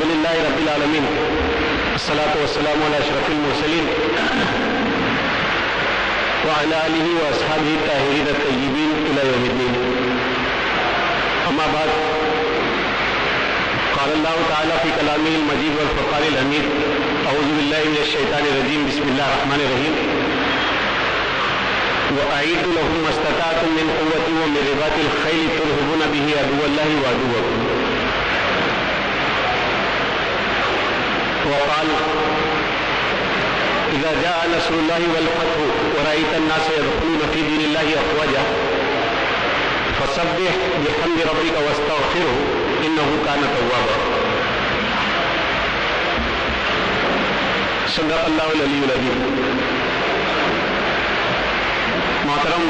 الحمدللہ رب العالمین الصلاۃ والسلام علی اشرف المرسلین وعلی آلہ واصحابہ الطاہرین الطیبین الی یوم الدین. اما بعد قال اللہ تعالی فی کلامہ المجید والفرقان الحمید اعوذ باللہ من الشیطان الرجیم بسم اللہ الرحمن الرحیم. وَأَعِدُّوا لَهُم مَّا اسْتَطَعْتُم مِّن قُوَّةٍ وَمِن رِّبَاطِ الْخَيْلِ تُرْهِبُونَ بِهِ عَدُوَّ اللَّهِ وَعَدُوَّكُمْ. وقال إذا جاء نصر الله والفتح ورأيت الناس يدخلون في دين الله أفواجا فسبح بحمد ربك واستغفره إنه كان توابا. صدق الله العلي العظيم. محترم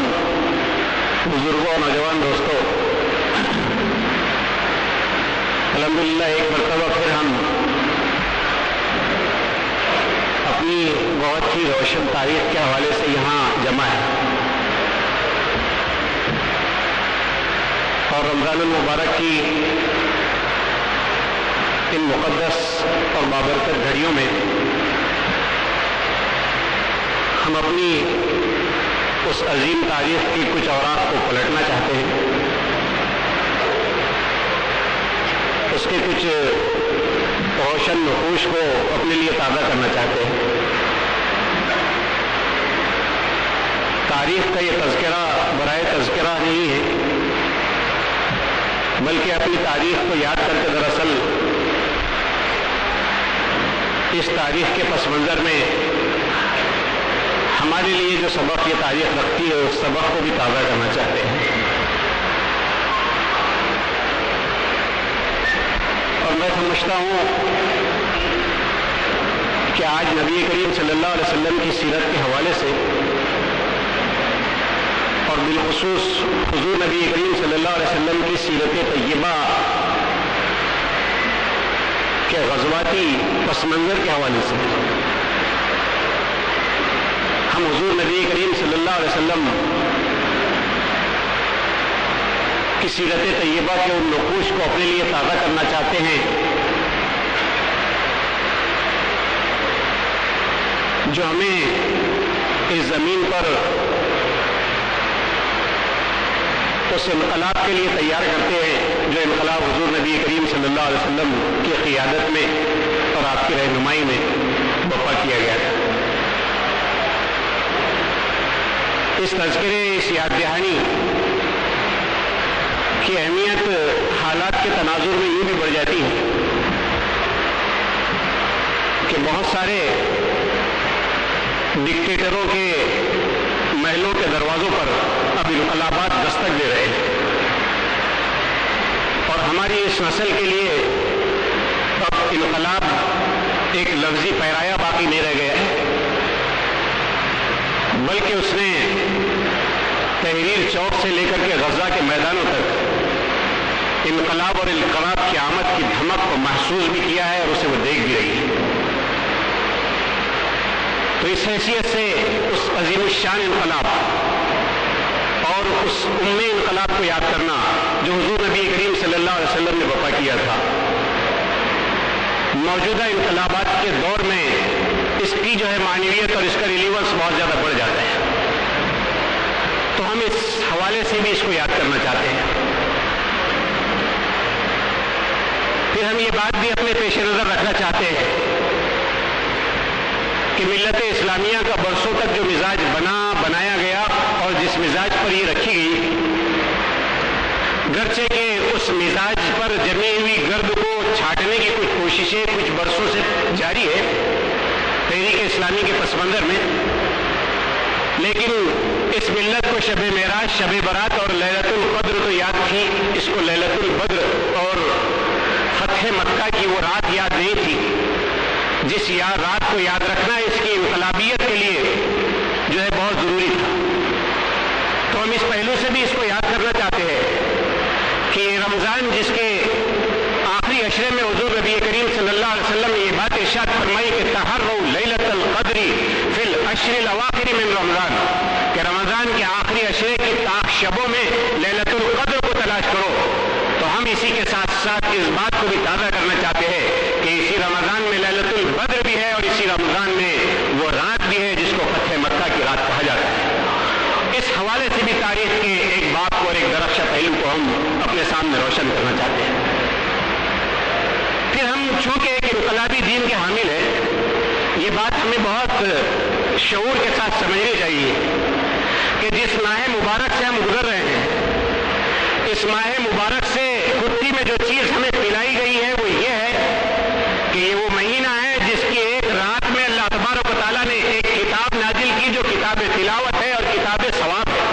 بزرگوں نوجوان دوستوں، الحمدللہ ایک مرتبہ پھر ہم اپنی بہت ہی روشن تاریخ کے حوالے سے یہاں جمع ہے اور رمضان المبارک کی ان مقدس اور بابرکت گھڑیوں میں ہم اپنی اس عظیم تاریخ کی کچھ اوراق کو پلٹنا چاہتے ہیں، اس کے کچھ روشن نقوش کو اپنے لیے تازہ کرنا چاہتے ہیں. تاریخ کا یہ تذکرہ برائے تذکرہ نہیں ہے، بلکہ اپنی تاریخ کو یاد کر کے دراصل اس تاریخ کے پس منظر میں ہمارے لیے جو سبق یہ تاریخ رکھتی ہے اس سبق کو بھی تازہ کرنا چاہتے ہیں. اور میں سمجھتا ہوں کہ آج نبی کریم صلی اللہ علیہ وسلم کی سیرت کے حوالے سے اور بالخصوص حضور نبی کریم صلی اللہ علیہ وسلم کی سیرت طیبہ کے غزواتی پس منظر کے حوالے سے ہم حضور نبی کریم صلی اللہ علیہ وسلم کی سیرت طیبہ کے ان نقوش کو اپنے لیے تازہ کرنا چاہتے ہیں جو ہمیں اس زمین پر اس انقلاب کے لیے تیار کرتے ہیں جو انقلاب حضور نبی کریم صلی اللہ علیہ وسلم کی قیادت میں اور آپ کی رہنمائی میں برپا کیا گیا تھا. اس تذکرے، اس یاد دہانی کی اہمیت حالات کے تناظر میں یوں بھی بڑھ جاتی ہے کہ بہت سارے ڈکٹیٹروں کے محلوں کے دروازوں پر اب انقلابات دستک دے رہے ہیں اور ہماری اس نسل کے لیے اب انقلاب ایک لفظی پیرایا باقی نہیں رہ گیا ہے، بلکہ اس نے تحریر چوک سے لے کر کے غزہ کے میدانوں تک انقلاب اور انقلاب کی آمد کی دھمک کو محسوس بھی کیا ہے اور اسے وہ دیکھ بھی رہی ہے. تو اس حیثیت سے اس عظیم الشان انقلاب اور اس انقلاب کو یاد کرنا جو حضور نبی کریم صلی اللہ علیہ وسلم نے برپا کیا تھا، موجودہ انقلابات کے دور میں اس کی جو ہے معنویت اور اس کا ریلیونس بہت زیادہ بڑھ جاتا ہے. تو ہم اس حوالے سے بھی اس کو یاد کرنا چاہتے ہیں. پھر ہم یہ بات بھی اپنے پیش نظر رکھنا چاہتے ہیں کہ ملت اسلامیہ کا برسوں تک جو مزاج بنایا گیا اور جس مزاج پر یہ رکھی گئی، گرچہ کہ اس مزاج پر جمی ہوئی گرد کو چھانٹنے کی کچھ کوششیں کچھ برسوں سے جاری ہے تحریک اسلامی کے پس منظر میں، لیکن اس ملت کو شب معراج، شب برات اور لیلۃ القدر تو یاد تھی، اس کو لیلۃ البدر اور فتح مکہ کی وہ رات یاد نہیں تھی جس رات کو یاد رکھنا اس کی انقلابیت کے لیے جو ہے بہت ضروری تھا. تو ہم اس پہلو سے بھی اس کو یاد کرنا چاہتے ہیں کہ رمضان جس کے آخری عشرے میں حضور نبی کریم صلی اللہ علیہ وسلم نے یہ بات ارشاد فرمائی کہ تحروا لیلۃ القدر فی العشر الاواخر من رمضان، کہ رمضان کے آخری عشرے کی طاق شبوں میں لیلۃ القدر کو تلاش کرو. تو ہم हम इसी के साथ साथ इस बात को भी ताज़ा करना चाहते हैं कि इसी रमजान में लैलतुल बद्र भी है और इसी रमजान में वो रात भी है जिसको फतह मक्का की रात कहा जाता है। इस हवाले से भी तारीख के एक बाब को और एक दरख्शा पहलू को हम अपने सामने रोशन करना चाहते हैं। फिर हम चूंकि एक इनकलाबी दीन के हामिल है, ये बात हमें बहुत शऊर के साथ समझनी चाहिए कि जिस माह मुबारक से हम गुजर रहे हैं, इस माह मुबारक से कुत्ती में जो चीज हमें पिलाई गई है वो ये है कि ये वो महीना है जिसकी एक रात में अल्लाह तबारक व तआला ने एक किताब नाजिल की जो किताब तिलावत है और किताब सवाब है।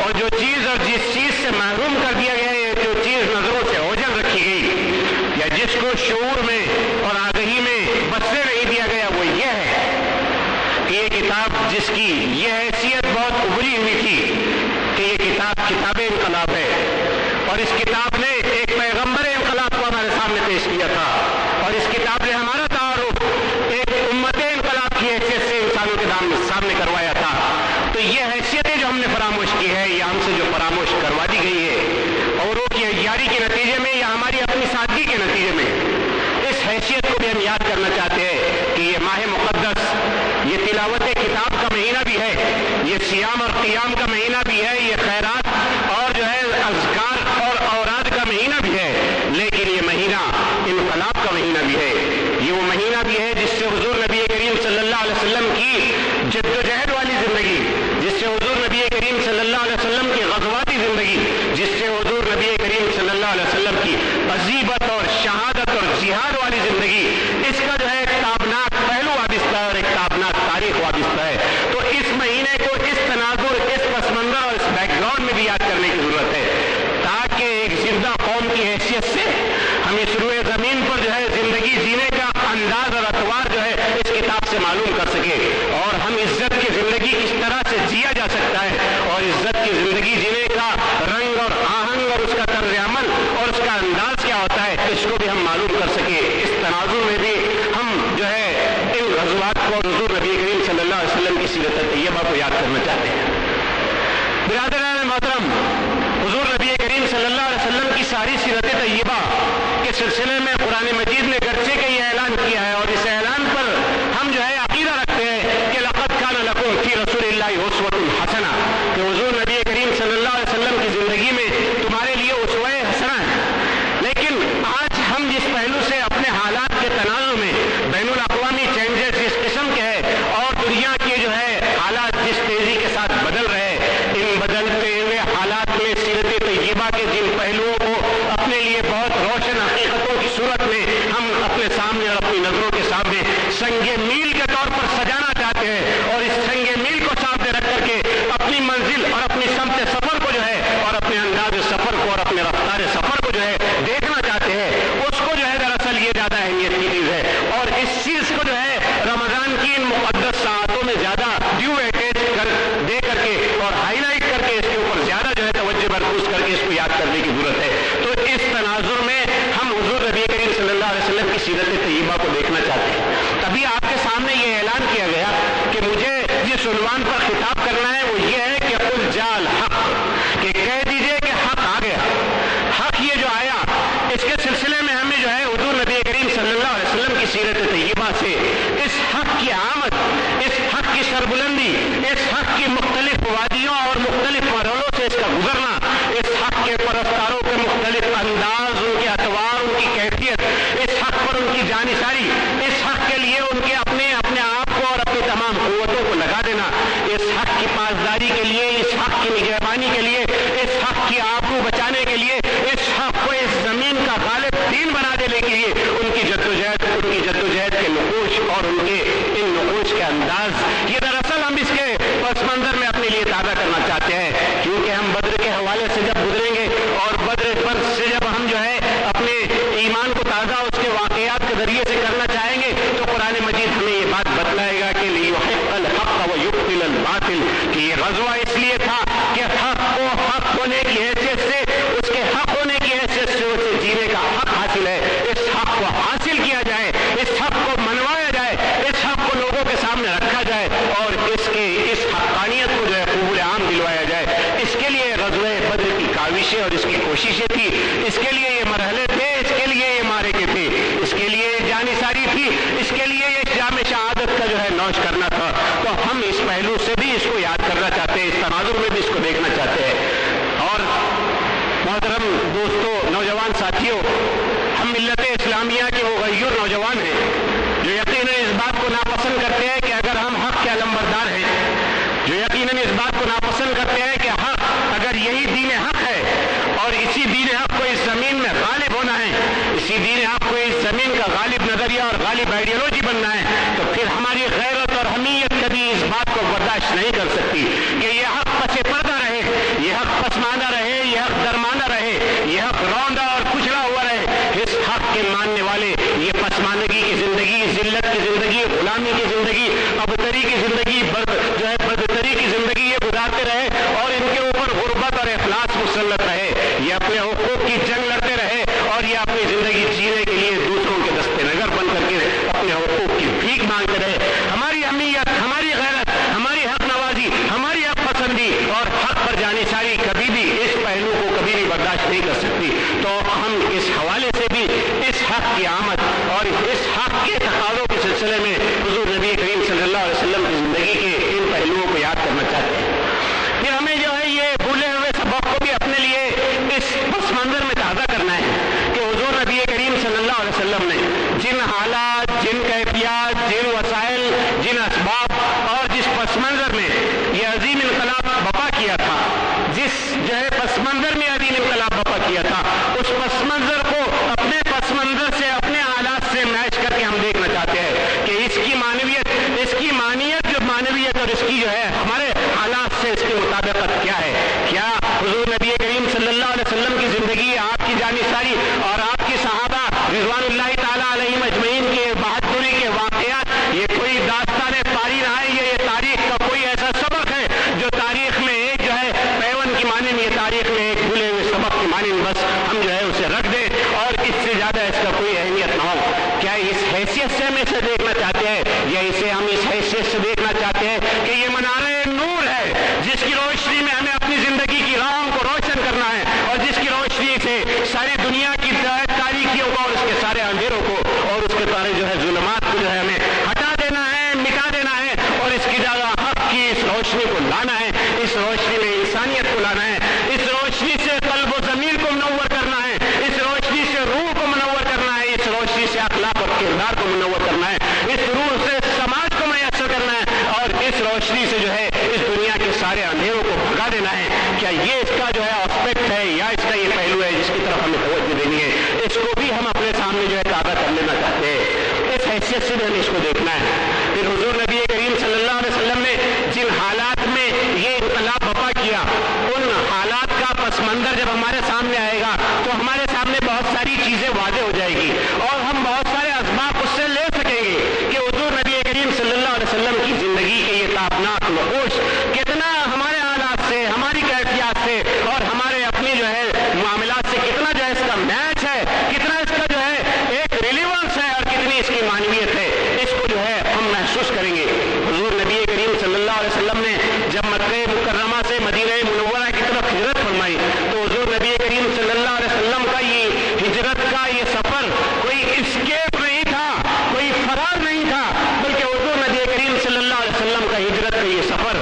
और जो चीज और जिस चीज से महरूम कर दिया गया है, जो चीज नजरों से ओझल रखी गई या जिसको शऊर में और आगही में बसने नहीं दिया गया, वो ये है कि ये किताब जिसकी ये हैसियत बहुत उभरी हुई थी कि ये किताब किताब इनकलाब है और इस किताब ने एक पैगंबर इनकलाब को हमारे सामने पेश किया था और इस किताब ने हमारा तारुफ एक उम्मत इनकलाब की हैसियत से इंसानों के सामने करवाया था। तो ये हैसियतें जो हमने फरामोश की है या हमसे जो फरामोश करवा दी गई है औरों की अय्यारी के नतीजे में या हमारी अपनी सादगी के नतीजे में, इस हैसियत को भी हम याद करना चाहते हैं कि ये माह मुक़द्दस, ये तिलावत किताब का महीना भी है, ये सियाम और क़ियाम का महीना भी है, ये खैरात और जो है अज़कार और औराद का महीना भी है, लेकिन ये महीना इनकलाब का महीना भी है। ये वो महीना भी है जिससे हुजूर नबी करीम सल्लल्लाहु अलैहि वसल्लम की जद्दोजहद वाली जिंदगी, जिससे हुजूर नबी करीम सल्लल्लाहु अलैहि वसल्लम की ग़ज़वाती जिंदगी, जिससे हुजूर नबी करीम सल्लल्लाहु अलैहि वसल्लम की अज़ीबत और शहादत और जिहाद वाली जिंदगी, इसका जो है एक ताबनाक पहलू वाबिस्ता है और एक ताबनाक तारीख वाबिस्ता है। तो इस महीने को इस तनाजुर, इस पस मंजर और इस बैकग्राउंड में भी याद करने की जरूरत है ताकि एक जिंदा कौम की हैसियत से हम इस रुए जमीन पर जो है जिंदगी जीने का अंदाज और अतवार जो है इस किताब से मालूम कर सके और हम इज्जत की जिंदगी किस तरह से जिया जा सकता है और इज्जत की जिंदगी जीने का रंग और आहंग और उसका तर्ज अमल और उसका अंदाज क्या होता है, इसको भी हम मालूम कर सके। इस तनाजुर में भी हम जो है इन ग़ज़वात को हुज़ूर नबी करीम सल्लल्लाहु अलैहि वसल्लम की सीरत तैयबा को याद करना चाहते हैं। बिरादरान मोहतरम, हुज़ूर नबी करीम सल्लल्लाहु अलैहि वसल्लम की सारी सीरत तैयबा के सिलसिले में कुरान मजीद ने गर्चे का ये ऐलान किया है और इस ऐलान पर हम जो है अकीदा रखते हैं कि लक़द काना लकुम फ़ी रसूलिल्लाहि उस्वतुन हसना, कि हुज़ूर नबी करीम सल्लल्लाहु अलैहि वसल्लम की जिंदगी में तुम्हारे लिए उसवा हसना है। लेकिन आज हम जिस पहलू से अपने हालात के तनाज़ुर में बैनुल अक़वामी चेंजेस जिस किस्म के हैं और दुनिया के जो है हालात जिस तेजी के साथ बदल रहे हैं, इन बदलते हुए हालात में सीरत तैयबा के जिन पहलुओं को अपने लिए बहुत रोशन हकीकतों की सूरत में हम अपने सामने और अपनी नजरों के सामने संगे मील के तौर पर सजाना चाहते हैं और इस संगे मील को सामने रख करके अपनी मंजिल और अपनी समत सफर को जो है और अपने अंदाज सफर को और अपने रफ्तार सफर को जो है देखना चाहते हैं, उसको जो है दरअसल ये ज्यादा अहमियत की चीज है और इस चीज को जो है रमजान की इन मुक़द्दस साअतों में ज्यादा ड्यू वेटेज दे करके और हाईलाइट करके इसके ऊपर ज्यादा जो है तवज्जो मरकूज करके इसको याद करने की जरूरत है। तो इस तनाजुर में हम हुज़ूर नबी करीम सल्लल्लाहु अलैहि वसल्लम की सीरत तैयबा को देखना चाहते हैं। तभी आपके सामने ये ऐलान किया गया कि मुझे जिस उन्वान पर खिताब करना है वो ये है कि कुल जाल हक, कि कह दीजिए कि हक आ गया। हक ये जो आया इसके सिलसिले में हमें जो है हुज़ूर नबी करीम सल्लल्लाहु अलैहि वसल्लम की सीरत तैयबा से इस हक की आमद, इस हक की सरबुलंदी, इस हक की मुख्तलिफ वादियों और मुख्तलिफ मरहलों से इसका गुजरना, इस हक के परस्तारों के मुख्तलिफ अंदाज, उनके अतवार, उनकी कैफियत, इस हक पर उनकी जानिसारी, इस हक के लिए उनके अपने आप को और अपनी तमाम क़ुव्वतों को लगा देना, इस हक की पासदारी के लिए, इस हक की निगहबानी के लिए, इस हक की आबरू बचाने के लिए, इस हक को इस जमीन का गालिब दीन बना देने के लिए उनकी जद्दोजहद के नकूश और उनके इन नकूश के अंदाज, ये दरअसल हम इसके पस मंजर में अपने लिए ताज़ा करना चाहते हैं क्योंकि हम बद्र के हवाले से जब गुजरेंगे और बद्र पर से जब हम जो है अपने ईमान को ताज़ा उसके वाक़यात के जरिए से करना चाहेंगे तो कुरान मजीद हमें ये बात बतलाएगा कि लियुहिक़्क़ल हक़्क़ व युब्तिलल बातिल, कि ये ग़ज़वा इसलिए था कि हक़ को हक़ होने की हैसियत से उसके हक़ की कोशिशें थी, इसके लिए ये मरहले थे, इसके लिए ये मारे के थे, इसके लिए ये जानिसारी थी, इसके लिए ये जाम शहादत का जो है नौश करना था। तो हम इस पहलू से भी इसको याद करना चाहते हैं, इस तनाजुर में भी इसको देखना चाहते हैं। और मोहतरम दोस्तों, नौजवान साथियों, हम मिल्लत इस्लामिया के वो गय्यूर नौजवान हैं जो यकीनन इस बात को नापसंद करते हैं कि अगर हम हक के अलंबरदार हैं, जो यकीनन इस बात को नापसंद करते हैं कि हक अगर यही दीन हक है और इसी दीन हक को इस जमीन में गालिब होना है, इसी दीन हक को इस जमीन का गालिब नजरिया और गालिब आइडियोलॉजी बनना है, तो फिर हमारी गैरत और हमीयत कभी इस बात को बर्दाश्त नहीं कर सकती कि यह हक पसे पर्दा रहे, यह हक पसमानदा रहे, यह हक दरमानदा रहे, यह हक रौंदा और कुचला हुआ रहे। इस हक के मानने वाले ये पसमानदगी की जिंदगी, जिल्लत की जिंदगी, गुलामी की जिंदगी, अबतरी की जिंदगी, जो है बदतरी की जिंदगी ये गुजारते रहे और इनके ऊपर गुर्बत और इखलास मुसल्लत रहे, ये अपने हुकूक की जंग लड़ते रहे और ये अपनी जिंदगी जीने के लिए दूसरों के दस्ते नगर बन करके अपने हुकूक की भीख मांगते रहे। हमारी अहमियत, हमारी गैरत, हमारी हक नवाजी, हमारी हक पसंदी और हक पर जानिसारी कभी भी इस पहलू को कभी भी बर्दाश्त नहीं कर सकती। तो हम इस हवाले से भी इस हक की आमद और इस हक के तकाज़ों के सिलसिले में हुजूर नबी करीम सल्लल्लाहु अलैहि वसल्लम की जिंदगी के इन पहलुओं को याद करना चाहते हैं। फिर हमें जो है ये भूले हुए सबक को भी अपने लिए इस पस मंजर में ताज़ा करना है कि हुजूर नबी करीम सल्लल्लाहु अलैहि वसल्लम ने जिन हालात, जिन कैफियत, जिन वसाइल, जिन असबाब और जिस पस मंजर में ये अजीम इनकलाब बपा किया था, जिस जो है पस मंजर में अजीम इनकलाब बपा किया था, उस पस मंजर को अपने पस मंजर से, अपने हालात से मैच करके हम देखना चाहते हैं कि इसकी मानवियत जो मानवियत और इसकी जो है हमारे हालात से इसकी मुताबिकत क्या है। क्या हुजूर नबी करीम सल्लल्लाहु अलैहि वसल्लम की जिंदगी, आपकी जानिसारी और आपकी सहाबा रिज़वानुल्लाहि ताला अलैहिम अजमईन के बहादुरी के वाक़यात ये कोई दास्तान तारीख है, ये तारीख का कोई ऐसा सबक है जो तारीख में एक जो है पैवन की मानिंद, ये तारीख में एक भूले हुए सबक की मानिंद बस हम जो है उसे रख दें और इससे ज्यादा इसका कोई अहमियत ना हो। क्या इस हैसियत से हम इसे देखना चाहते हैं या इसे हम इस हैसियत से देखना चाहते हैं कि ये मनारे नूर है जिसकी रोशनी में हमें अपनी जिंदगी की राहों को रोशन करना है और जिसकी रोशनी से सारी दुनिया की तारीखियों को और उसके सारे अंधेरों को और उसके सारे जो है जुल्मात को जो है हमें हटा देना है, मिटा देना है और इसकी जगह हक की इस रोशनी को लाना है, इस रोशनी में इंसानियत को लाना है, इस रोशनी से कल्ब व ज़मीर को मुनव्वर करना है, इस रोशनी से रूह को मुनव्वर करना है, इस रोशनी से अखलाक और किरदार को मुनव्वर करना है, इस रूह से समाज को मैसर करना है और इस रोशनी से जो है इस दुनिया के सारे अंधेरों को भगा देना है। क्या ये इसका जो है एस्पेक्ट है या इसका ये पहलू है जिसकी तरफ हमें तवज्जो देनी है, इसको भी हम अपने सामने जो है ताज़ा कर लेना चाहते हैं। इस हैसियत से भी हमें इसको देखना है। फिर हुजूर नबी करीम सल्लल्लाहु अलैहि वसल्लम ने जिन हालात में ये इनकलाब बपा किया, उन हालात का पस मंजर जब हमारे सामने आएगा तो हमारे सामने बहुत सारी चीजें वाज़ेह हो जाएगी और हम बहुत सारे असबाब उससे ले सकेंगे कि हुजूर नबी करीम सल्लल्लाहु अलैहि वसल्लम की जिंदगी के ये तापनाक नक़ूश कितना हमारे हालात से, हमारी कैफियत से और हमारे अपनी जो है मामलात से कितना जो है इसका मैच है, कितना इसका जो है एक रिलेवेंस है और कितनी इसकी मानवियत है, इसको जो है हम महसूस करेंगे। हुजूर नबी करीम सल्लल्लाहु अलैहि वसल्लम ने जब मक्के मुकर्रमा से मदीना मुनव्वरा की तरफ हिजरत फरमाई तो हुजूर नबी करीम सल्लल्लाहु अलैहि वसल्लम का ये हिजरत का ये सफर कोई एस्केप नहीं था, कोई फरार नहीं था, बल्कि हुजूर नबी करीम सल्लल्लाहु अलैहि वसल्लम का हिजरत का ये सफर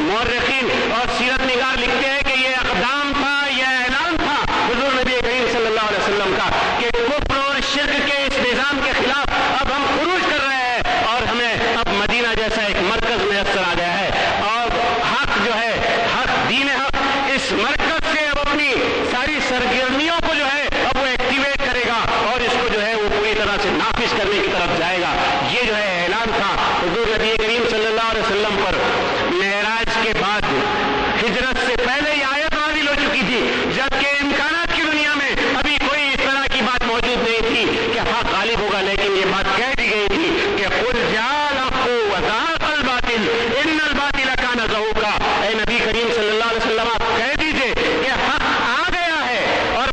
मुअर्रिखीन और सीरत निगार लिखते हैं कि ये अक़दाम था, ये ऐलान था हुजूर नबी करीम सल्लल्लाहु अलैहि वसल्लम का कि कुफ्र और शिर्क के इस निज़ाम के खिलाफ अब हम खुरूज कर रहे हैं और हमें अब मदीना जैसा एक मरकज मैसर आ गया है और हक जो है, हक दीन हक इस मरकज से अब अपनी सारी सरगर्मियों को जो है अब वो एक्टिवेट करेगा और इसको जो है वो पूरी तरह से नाफिज करने की तरफ जाएगा। ये जो है ऐलान था हुजूर नबी करीम सल्लल्लाहु अलैहि वसल्लम पर। मेराज के बाद हिजरत से पहले ये आयत नाज़िल हो चुकी थी जबकि इम्कानात की दुनिया में अभी कोई इस तरह की बात मौजूद नहीं थी कि हक गालिब होगा, लेकिन ये बात कह दी गई थी कि कुल जाल हक़्क़ु व ज़हक़ल बातिल इन्नल बातिल कान ज़हूक़ा। ऐ नबी करीम सल्लल्लाहु अलैहि वसल्लम आप कह दीजिए कि हक आ गया है और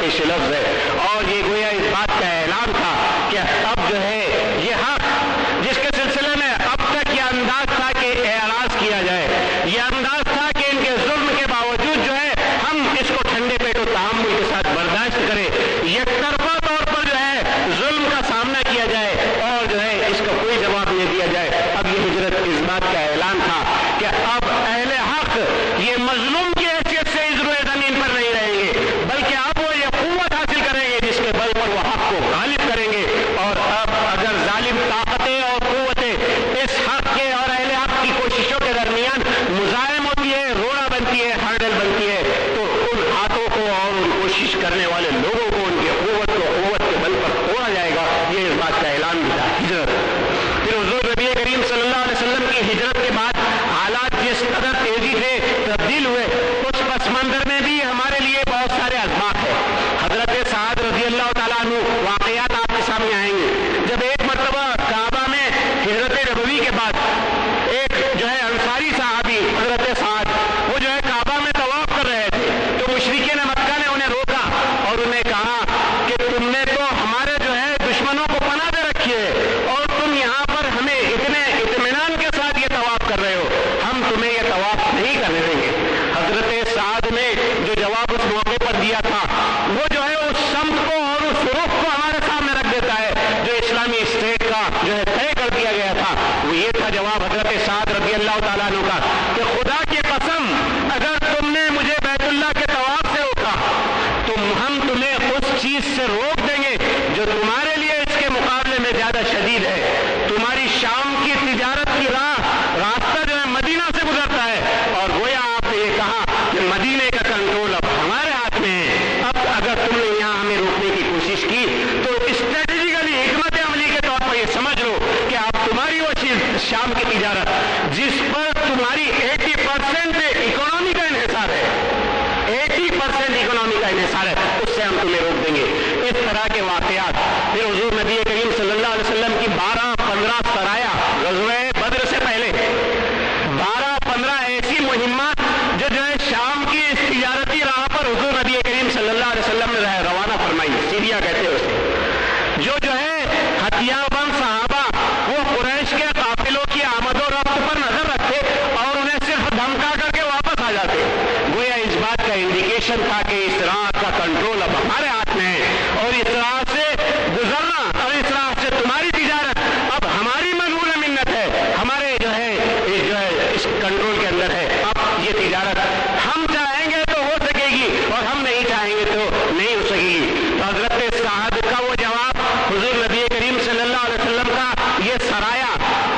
پیش لفظ ہے، اور یہ گویا اس بات کا اعلان تھا کہ اب جو ہے یہ حق جس کے سلسلے میں اب تک یہ انداز تھا کہ اعراض کیا جائے، یہ انداز تھا کہ ان کے ظلم کے باوجود جو ہے ہم اس کو ٹھنڈے پیٹ و تحمل کے ساتھ برداشت کریں، یک طرفہ طور پر جو ہے ظلم کا سامنا کیا جائے اور جو ہے اس کا کوئی جواب نہیں دیا جائے۔ اب یہ ہجرت اس بات کا اعلان تھا کہ اب اہل حق یہ مظلوم کی حیثیت سے اس روئے زمین پر نہیں رہیں گے، بلکہ اب وہ یہ قوت حاصل کریں گے جس کے بل پر وہ حق کو غالب کریں گے، اور اب اگر ظالم طاقتیں اور قوتیں اس حق کے اور اہل حق کی کوششوں کے درمیان مزاحم ہوتی ہے، روڑا بنتی ہے، ہرڈل بنتی ہے، تو ان ہاتھوں کو اور ان کوشش کرنے والے لوگوں کو ان کی قوت کو قوت کے بل پر توڑا جائے گا۔ یہ اس بات کا اعلان بھی تھا ہجرت۔ پھر حضور نبی کریم صلی اللہ علیہ وسلم کی ہجرت کے بعد حالات جس قدر تیزی سے تبدیل ہوئے، اس پس منظر میں بھی ہمارے لیے بہت سارے اسباق ہیں۔ حضرت سعد رضی اللہ تعالیٰ عنہ واقعات آپ کے سامنے آئیں گے۔ جب ایک مرتبہ کعبہ میں ہجرت نبوی کے بعد ایک جو ہے انصاری صحابی حضرت سعد وہ جو ہے کعبہ میں طواف کر رہے تھے، تو مشرکین مکہ نے انہیں روکا اور انہیں کہا کہ تم نے تو ہمارے جو ہے دشمنوں کو پناہ دے رکھی ہے اور تم یہاں پر ہمیں اتنے اطمینان کے ساتھ یہ طواف کر رہے ہو، ہم تمہیں یہ طواف نہیں کرنے دیں گے۔ حضرت سعد نے جو جواب اس موقع پر دیا تھا وہ جو ہے اس سمت کو اور اس رخ کو ہمارے سامنے رکھ دیتا ہے جو اسلامی اسٹیٹ کا جو ہے طے کر دیا گیا تھا۔ وہ یہ تھا جواب حضرت سعد رضی اللہ تعالیٰ عنہ کا کہ خدا کی قسم اگر تم نے مجھے بیت اللہ کے طواف سے روکا تو ہم تمہیں اس چیز سے روک دیں گے جو تمہارے لیے اس کے مقابلے میں زیادہ شدید ہے۔ تمہاری شام کی تجارت کی راستہ جو ہے مدینہ سے گزرتا ہے، اور گویا آپ نے یہ کہا کہ مدینے کا کنٹرول اب ہمارے ہاتھ میں ہے۔ اب اگر تم نے یہاں ہمیں روکنے کی کوشش کی تو اسٹریٹجیکلی حکمت عملی کے طور پر یہ سمجھ لو کہ اب تمہاری وہ چیز شام کی تجارت جس پر تمہاری 80% اکانومی کا انحصار ہے، 80% اکانومی کا انحصار ہے، اس سے ہم تمہیں روک دیں گے۔ اس طرح کے واقعات پھر حضور نبی کریم صلی اللہ علیہ وسلم کی 12-15 سرایا غزوہ بدر سے پہلے 12-15 ایسی مہمات جو ہے شام کی اس تجارتی راہ پر حضور نبی کریم صلی اللہ علیہ وسلم نے روانہ فرمائی، سیریا کہتے ہیں اسے، جو ہے ہتھیار بند صحابہ وہ قریش کے قافلوں کی آمد و رفت پر نظر رکھتے اور انہیں صرف دھمکا کر کے واپس آ جاتے۔ گویا اس بات کا انڈیکیشن تھا کہ اس راہ کا کنٹرول اب ہمارے ہاتھ میں ہے، اور اس راہ سے گزرنا اور اس راہ سے تمہاری تجارت اب ہماری مضمون منت ہے، ہمارے جو ہے اس کنٹرول کے اندر ہے۔ اب یہ تجارت ہم چاہیں گے تو ہو سکے گی اور ہم نہیں چاہیں گے تو نہیں ہو سکے گی۔ تو حضرت سعد کا وہ جواب، حضور نبی کریم صلی اللہ علیہ وسلم کا یہ سرایا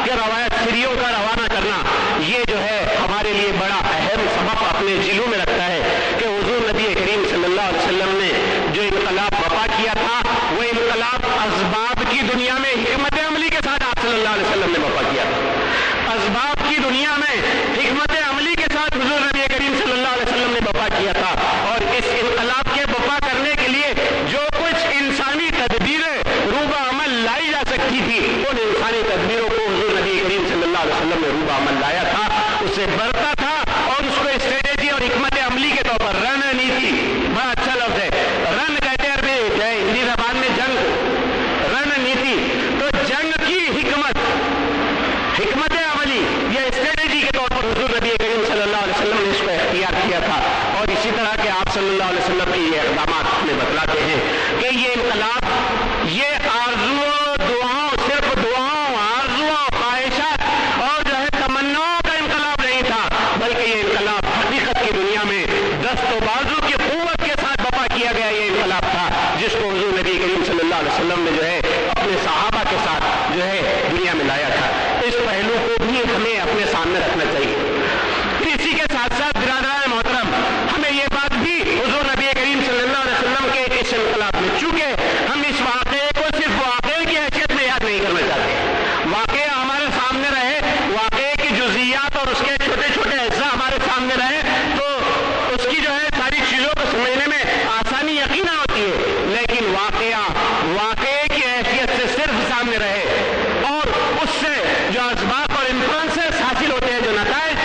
کہ روایت سریوں کا روانہ کرنا، یہ جو ہے ہمارے لیے بڑا اہم سبق اپنے جلوں میں رکھتا ہے کہ حضور نبی کریم صلی اللہ علیہ وسلم نے جو انقلاب برپا کیا تھا وہ انقلاب اسباب کی دنیا میں حکمت عملی کے ساتھ آپ صلی اللہ علیہ وسلم نے برپا کیا تھا۔ اسباب کی دنیا میں حکمت عملی کے ساتھ حضور نبی کریم صلی اللہ علیہ وسلم نے برپا کیا تھا، اور اس انقلاب کے برپا کرنے کے لیے جو کچھ انسانی تدبیریں روبہ عمل لائی جا سکتی تھی ان انسانی تدبیروں کو حضور نبی کریم صلی اللہ علیہ وسلم نے روبہ عمل لایا تھا، اسے برتا تھا اور اس کو اسٹریٹجی اور حکمت عملی کے طور پر رننیتی، بڑا اچھا لفظ ہے، رن کہتے ہیں عربی ہندی زبان میں جنگ، رننیتی، تو جنگ کی حکمت عملی یہ اسٹریٹجی کے طور پر حضور نبی کریم صلی اللہ علیہ وسلم نے اس کو اختیار کیا تھا۔ اور اسی طرح کے آپ صلی اللہ علیہ وسلم کی یہ اقدامات ہمیں بتلاتے ہیں کہ یہ انقلاب یہ آرزوؤں دعاؤں صرف دعاؤں آرزوؤں خواہشات اور جو ہے تمناؤں کا انقلاب نہیں تھا، بلکہ یہ انقلاب حقیقت کی دنیا میں دست و بازو کی قوت کے ساتھ برپا کیا گیا یہ انقلاب تھا جس کو حضور نبی کریم صلی اللہ علیہ وسلم نے جو ہے اپنے صحابہ کے ساتھ جو ہے دنیا میں لایا تھا۔ اس پہلو کو بھی ہمیں اپنے سامنے رکھنا چاہیے۔ اسی کے ساتھ ساتھ برادران محترم ہمیں یہ بات بھی حضور نبی کریم صلی اللہ علیہ وسلم کے اس انقلاب میں، چونکہ ہم اس واقعے کو صرف واقعے کی حیثیت میں یاد نہیں کرنا چاہتے، واقعہ ہمارے سامنے رہے، واقعے کی جزئیات اور اس کے چھوٹے چھوٹے اجزاء ہمارے سامنے رہے تو اس کی جو ہے ساری چیزوں کو سمجھنے میں آسانی یقینا ہوتی ہے، لیکن واقعے کی حیثیت سے صرف سامنے رہے اور اس سے جو اسباق اور انفلوئنسز حاصل ہوتے ہیں، جو نتائج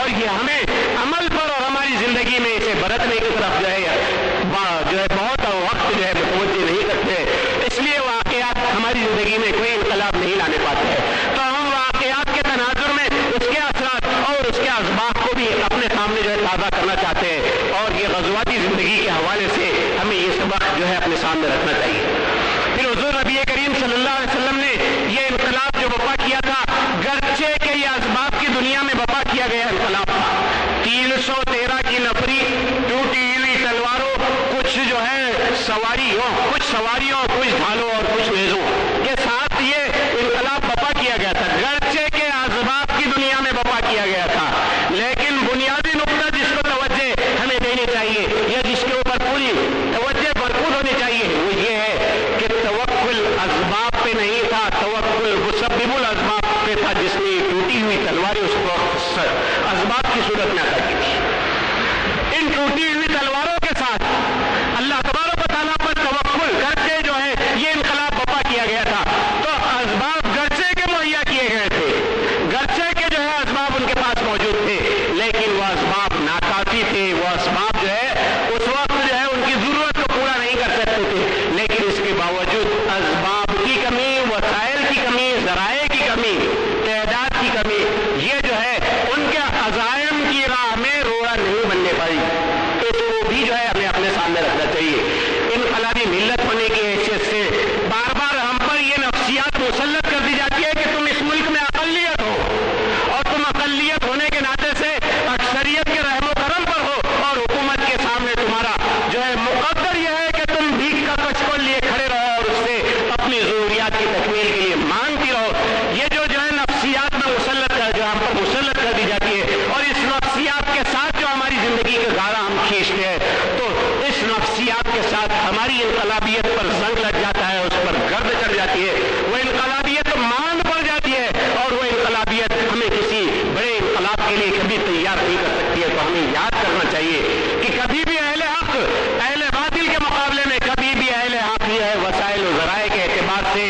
और ये हमें अमल पर और हमारी जिंदगी में इसे बरतने की तरफ जो है बहुत वक्त जो है मुतवज्जे नहीं करते, इसलिए वाकयात हमारी जिंदगी में कोई इनकलाब नहीं लाने पाते हैं। तो हम वाकयात के तनाजुर में उसके असरात और उसके असबाब को भी अपने सामने जो है ताज़ा करना चाहते हैं, और ये ग़ज़वाती जिंदगी के हवाले से हमें ये सबक जो है अपने सामने रखना चाहिए। फिर हुज़ूर नबी करीम सल्लल्लाहु अलैहि वसल्लम ने ये इनकलाब जो बपा किया था, गर्चे के ये असबाब की दुनिया में बपा किया गया इनकलाब था। 313 की नफरी, टूटी हुई तलवारों, कुछ जो है सवारियों, कुछ सवारियों, कुछ ढालों और कुछ नेज़ों के साथ ये इनकलाब बपा किया गया था। गर्चे के असबाब की दुनिया में बपा किया गया था, लेकिन बुनियादी नुक्ता जिसको तवज्जे हमें देनी चाहिए या जिसके ऊपर पूरी तवज्जे भरपूर होनी चाहिए, वो ये है कि तवक्कुल असबाब पे नहीं था, तवक्कुल मुसब्बिबुल असबाब पे था, जिसने टूटी हुई तलवारें उसको असबाब की सूरत में अता की थी। इन टूटी हुई तलवारों के साथ अल्लाह तबारक व तआला पर तवक्कुल करके जो है ये इनकलाब बपा किया गया था। तो असबाब गर्चे के मुहैया किए गए थे, गर्चे के जो है असबाब उनके पास मौजूद थे, लेकिन वो असबाब नाकाफी थे, वो असबाब जो है उस वक्त जो है उनकी जरूरत को पूरा नहीं कर सकते थे। लेकिन इसके बावजूद असबाब की कमी, वसाइल की कमी, ज़राए की कमी, तहदाद की कमी, ये जो है उनके अज़ाइम की राह में रोड़ा नहीं बनने पाई। इसको भी जो है हमें अपने सामने रखना चाहिए। इनकलाबी मिल्लत होने की हैसियत से बार बार हम पर यह नफ्सियात मुसल्लत कर दी जाती है कि तुम इस मुल्क में अक़लियत हो, और तुम अक़लियत होने के नाते से अक्सरियत के रहमो करम पर हो, और हुकूमत के सामने तुम्हारा जो है मुक़द्दर यह है कि तुम भीख का कचकोल लिए खड़े रहो और उससे अपनी ज़रूरियात की तकमील के लिए मांगती रहो। ये जो है नफ्सियात में मुसल्लत जो हम पर मुसल्लत कर दी जाती है, और इस नफ्सियात के साथ जो हमारी जिंदगी के गारा हम खींचते हैं, तो इस नफ्सियात के साथ हमारी इनकलाबियत पर जंग लग जाता है, उस पर गर्द चढ़ जाती है, वो इनकलाबियत मान पड़ जाती है, और वो इनकलाबियत हमें किसी बड़े इनकलाब के लिए कभी तैयार नहीं कर सकती है। तो हमें याद करना चाहिए कि कभी भी अहले हक अहले बातिल के मुकाबले में कभी भी अहले हक जो है वसाइल और ज़राए के एतबार से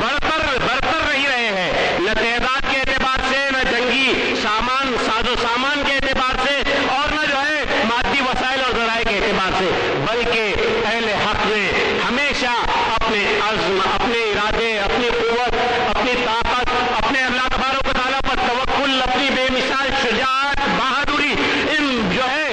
बरतर नहीं रहे हैं, न तहदाद के एतबार से, न जंगी सामान साजो सामान के एतबार से, और न जो है मादी वसाइल और ज़राए के एतबार से, बल्कि अहले हक ने हमेशा अपने अज़्म, अपने इरादे, अपनी क़ुव्वत, अपनी ताकत, अपने अल्लाह तबारक व तआला पर तवक्कुल, अपनी बेमिसाल शुजाअत, बहादुरी, इन जो है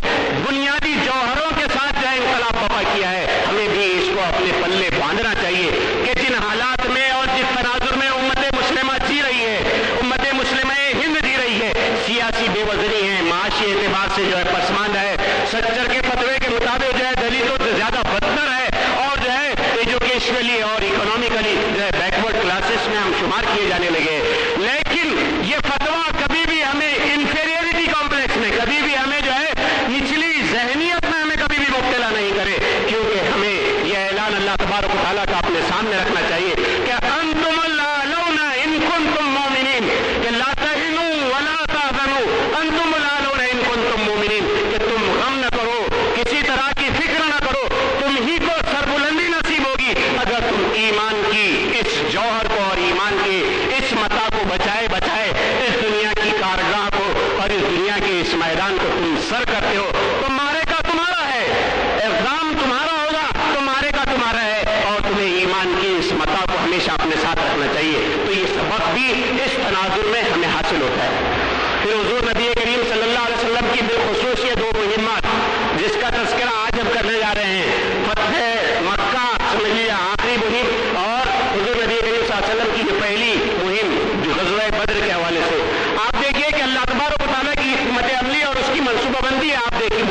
बुनियादी जौहरों के साथ जो है इनकलाब बपा किया है। हमें भी इसको अपने पल्ले बांधना चाहिए कि जिन हालात में और जिस तनाजुर में उम्मत मुस्लिमा जी रही है, उम्मत मुस्लिमा हिंद जी रही है, सियासी बेवजनी है, माशी एतबार से जो है पसमानदा है, सच्चर के फतवे के मुताबिक जो है दलितों से ज्यादा बदतर है, और जो है एजुकेशनली और इकोनॉमिकली जो है बैकवर्ड क्लासेस में हम शुमार किए जाने लगे। लेकिन ये फतवा कभी भी हमें इंफीरियरिटी कॉम्प्लेक्स में, कभी भी हमें जो है निचली जहनियत में हमें कभी भी मुब्तला नहीं करे, क्योंकि हमें यह ऐलान अल्लाह तबारक व तआला का अपने सामने रखना चाहिए कि अंतुमुल आलौना इन कुंतुम मोमिनीन, कि ला तहिनु वला तहज़नु, अंतुमुल आलौना इन कुंतुम मोमिनीन, कि तुम गम न करो, किसी तरह की फिक्र न करो, तुम ही को सरबुलंदी नसीब होगी अगर तुम ईमान की इस जौहर को और ईमान की इस मता को बचाए इस दुनिया की कारगाह को और इस दुनिया के इस मैदान को तुम सर करते हो, तो मारे का तुम्हारा है, एग्जाम तुम्हारा होगा, तो मारे का तुम्हारा है, और तुम्हें ईमान की इस मता को हमेशा अपने साथ रखना चाहिए। तो ये सबक भी इस तनाजुर में हमें हासिल होता है। फिर हुजूर नबी करीम सल्लल्लाहु अलैहि वसल्लम की बिलखुसूस ये 2 मुहिम्मत जिसका तज़किरा आज हम करने जा रहे हैं, फतह मक्का समझ लिया आखिरी मुहिम, और हुजूर नबी करीम सल्लल्लाहु अलैहि वसल्लम की जो पहली मुहिम जो ग़ज़वा बद्र के हवाले से। आप देखिए कि अल्लाह तबारक व तआला की हिकमत अमली और उसकी मनसूबाबंदी आप देखिए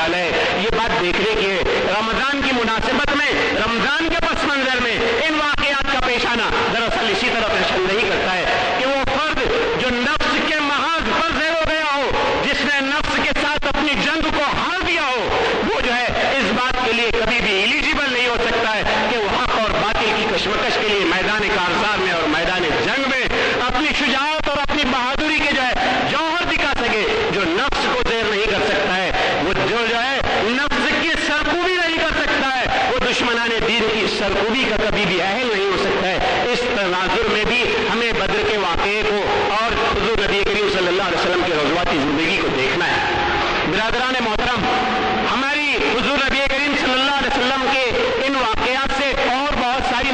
वाला है। ये बात देखने की है। रमजान की मुनासिबत में, रमजान के पस मंजर में इन वाकयात का पेश आना दरअसल इसी तरह निशानदही करता है कि वो फर्द जो नफ्स के महाज पर ज़ेर हो गया हो, जिसने नफ्स के साथ अपनी जंग को हार दिया हो, वो जो है इस बात के लिए कभी भी एलिजिबल नहीं हो सकता है कि वो हक और बातिल की कशमकश के लिए मैदान कारज़ार में और मैदान जंग में अपनी शुजाअत और अपनी बहादुरी के जो है जौहर दिखा सके। जो नफ्स को ज़ेर नहीं कर सकता है, वो जो है नफ्स की सरकूबी नहीं कर सकता है, वो दुश्मनाने दीन की सरकूबी का कभी भी अहल नहीं हो सकता है। इस तनाजुर में भी हमें बद्र के वाक़े को और हुज़ूर नबी करीम सल्लल्लाहु अलैहि वसल्लम की रज़वाती ज़िंदगी को देखना है। बिरादरान मोहतरम, हमारी हुज़ूर नबी करीम सल्लल्लाहु अलैहि वसल्लम के इन वाक़यात से और बहुत सारी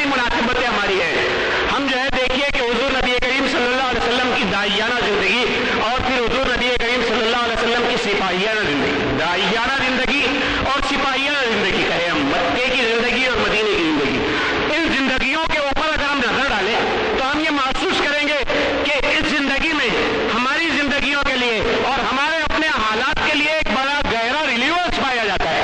मुनासिबतें हमारी हैं। हम जो है देखिए कि हुज़ूर नबी करीम सल्लल्लाहु अलैहि वसल्लम की दाइयाना ज़िंदगी और फिर हुज़ूर नबी करीम सल्लल्लाहु अलैहि वसल्लम की सिपाहियाना ज़िंदगी, दाइयाना ज़िंदगी और सिपाहियाना ज़िंदगी कहे हम, मक्के की ज़िंदगी और मदीने की ज़िंदगी, इन ज़िंदगियों के ऊपर अगर हम नजर डालें तो हम ये महसूस करेंगे कि इस ज़िंदगी में हमारी ज़िंदगियों के लिए और हमारे अपने हालात के लिए एक बड़ा गहरा रिलीवेंस पाया जाता है,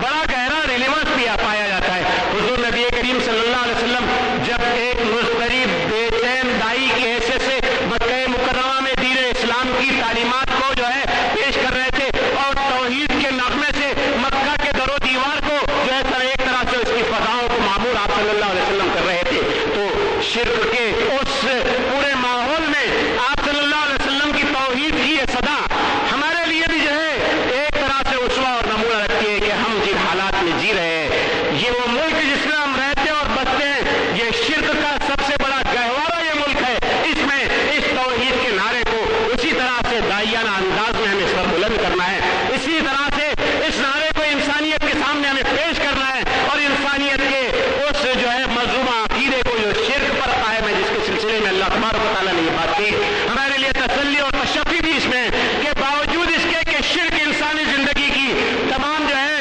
बड़ा गहरा रिलीवेंस पाया जाता है। हुज़ूर नबी करीम सल्लल्लाहु अलैहि वसल्लम जब एक मुस्तरिब बेचैन दाई की हैसियत से मक्का मुकर्रमा में दीन इस्लाम की तालीमात को जो है पेश कर रहे थे और तौहीद के नगमे से मक्का के दरो दीवार को जो है एक तरह से उसकी फजाओं को मामूर आप सल्लल्लाहु अलैहि वसल्लम कर रहे थे, तो शिर्क के उस पूरे माहौल में आप सल्लल्लाहु अलैहि वसल्लम की तौहीद की ये सदा हमारे लिए भी जो है एक तरह से उसवा और नमूना रखती है कि हम जिन हालात में जी रहे हैं, ये वो मुल्क जिसमें हम रहते और बसते हैं, ये शिर्क का सबसे बड़ा गहवारा ये मुल्क है। इसमें इस तौहीद के नारे को उसी तरह से दाइयाना अंदाज में हमें सर बुलंद करना है, इसी तरह से इस नारे को इंसानियत के सामने हमें पेश करना है और इंसानियत के उस जो है मज़लूमा अकीदे को जो शिर्क पर कायम है, जिसके सिलसिले में अल्लाह तबारक व तआला ने ये बात की, हमारे लिए तसल्ली और तशफ़ी भी इसमें कि बावजूद इसके कि शिर्क इंसानी जिंदगी की तमाम जो है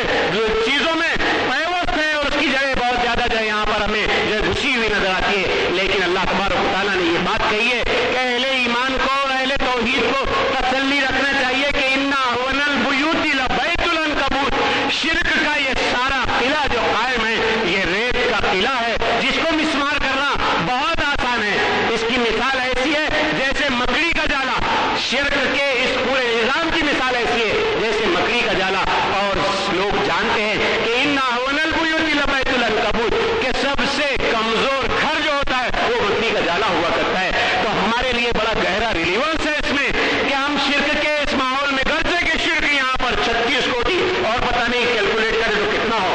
चीज़ों में पैवस्त है और उसकी जगह बहुत ज़्यादा जो है यहाँ पर हमें जो है घुसी हुई नजर आती है, लेकिन अल्लाह तबारक व तआला ने ये बात कही है कि अहले ईमान को, अहले तौहीद को तसल्ली रखना चाहिए कि इन्ना अव्वल बुयूति लबैतुल अनकबूत, शिर्क का ये सारा किला जो कायम है ये रेत का किला है, जिसको मिस्मार करना बहुत आसान है। इसकी मिसाल ऐसी है जैसे मकड़ी का जाला, शिर्क के इस पूरे निजाम की मिसाल ऐसी है जैसे मकड़ी का जाला। और लोग जानते हैं कि इन्ना अव्वल बुयूति लबैतुल अनकबूत, कि सबसे कमजोर घर जो होता है वो मकड़ी का जाला हुआ करता है। तो हमारे लिए बड़ा गहरा रिलीवेंस है इसमें कि हम शिर्क के इस माहौल में, गर्जे के शिर्क यहाँ पर 36 कोटि और पता नहीं कैलकुलेट करें तो कितना हो,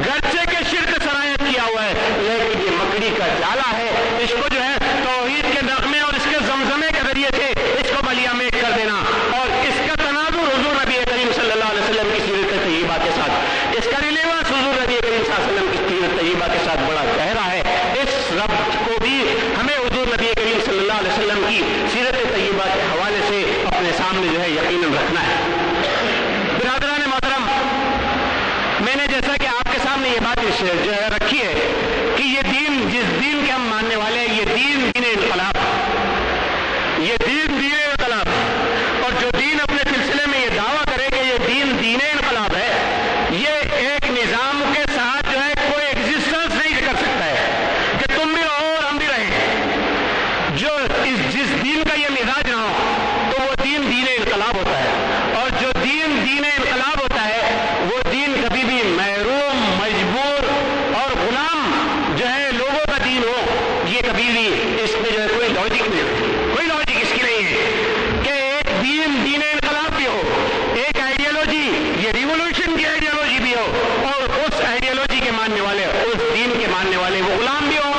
गर्जे के शिर्क सरायत किया हुआ है, लेकिन ये मकड़ी का जाला है, इसको जो है तौहीद के नगमे और इसके जमजमे के जरिए से इसको बलिया में कर देना और इसका तनाजुर हुज़ूर नबी करीम सल्लल्लाहु अलैहि वसल्लम की सीरत तय्यबा के साथ, इसका रिलेवेंस हुज़ूर नबी करीम सल्लल्लाहु अलैहि वसल्लम की सीरत तय्यबा के साथ बड़ा गहरा है। इस रब्त को भी हमें हुज़ूर नबी करीम सल्लल्लाहु अलैहि वसल्लम की सीरत तय्यबा के हवाले से अपने सामने जो है यकीनन रखना है। बिरादरान मोहतरम, मैंने जैसा कि आपके सामने ये बात जो है रखी है कि ये दीन, जिस दीन के हम मानने वाले हैं, ये दीन दीन इनकलाब, ये दीन दीन इनकलाब, और जो दीन अपने सिलसिले में ये दावा करे कि ये दीन दीन इनकलाब है, ये एक निज़ाम के साथ जो है कोई एग्जिस्टेंस नहीं कर सकता है कि तुम भी रहो और हम भी रहें। जो जिस दीन का ये मिजाज ना हो तो वो दीन दीन इनकलाब होता है, और जो दीन दीन इनकलाब होता है वो दीन कभी भी महरूम, मजबूर और गुलाम जो है लोगों का दीन हो, ये कभी भी इसमें जो है कोई लॉजिक नहीं है, कोई लॉजिक इसकी नहीं है कि एक दीन दीन इनकलाब भी हो, एक आइडियोलॉजी ये रिवोल्यूशन की आइडियोलॉजी भी हो, और उस आइडियोलॉजी के मानने वाले, उस दीन के मानने वाले वो गुलाम भी हो,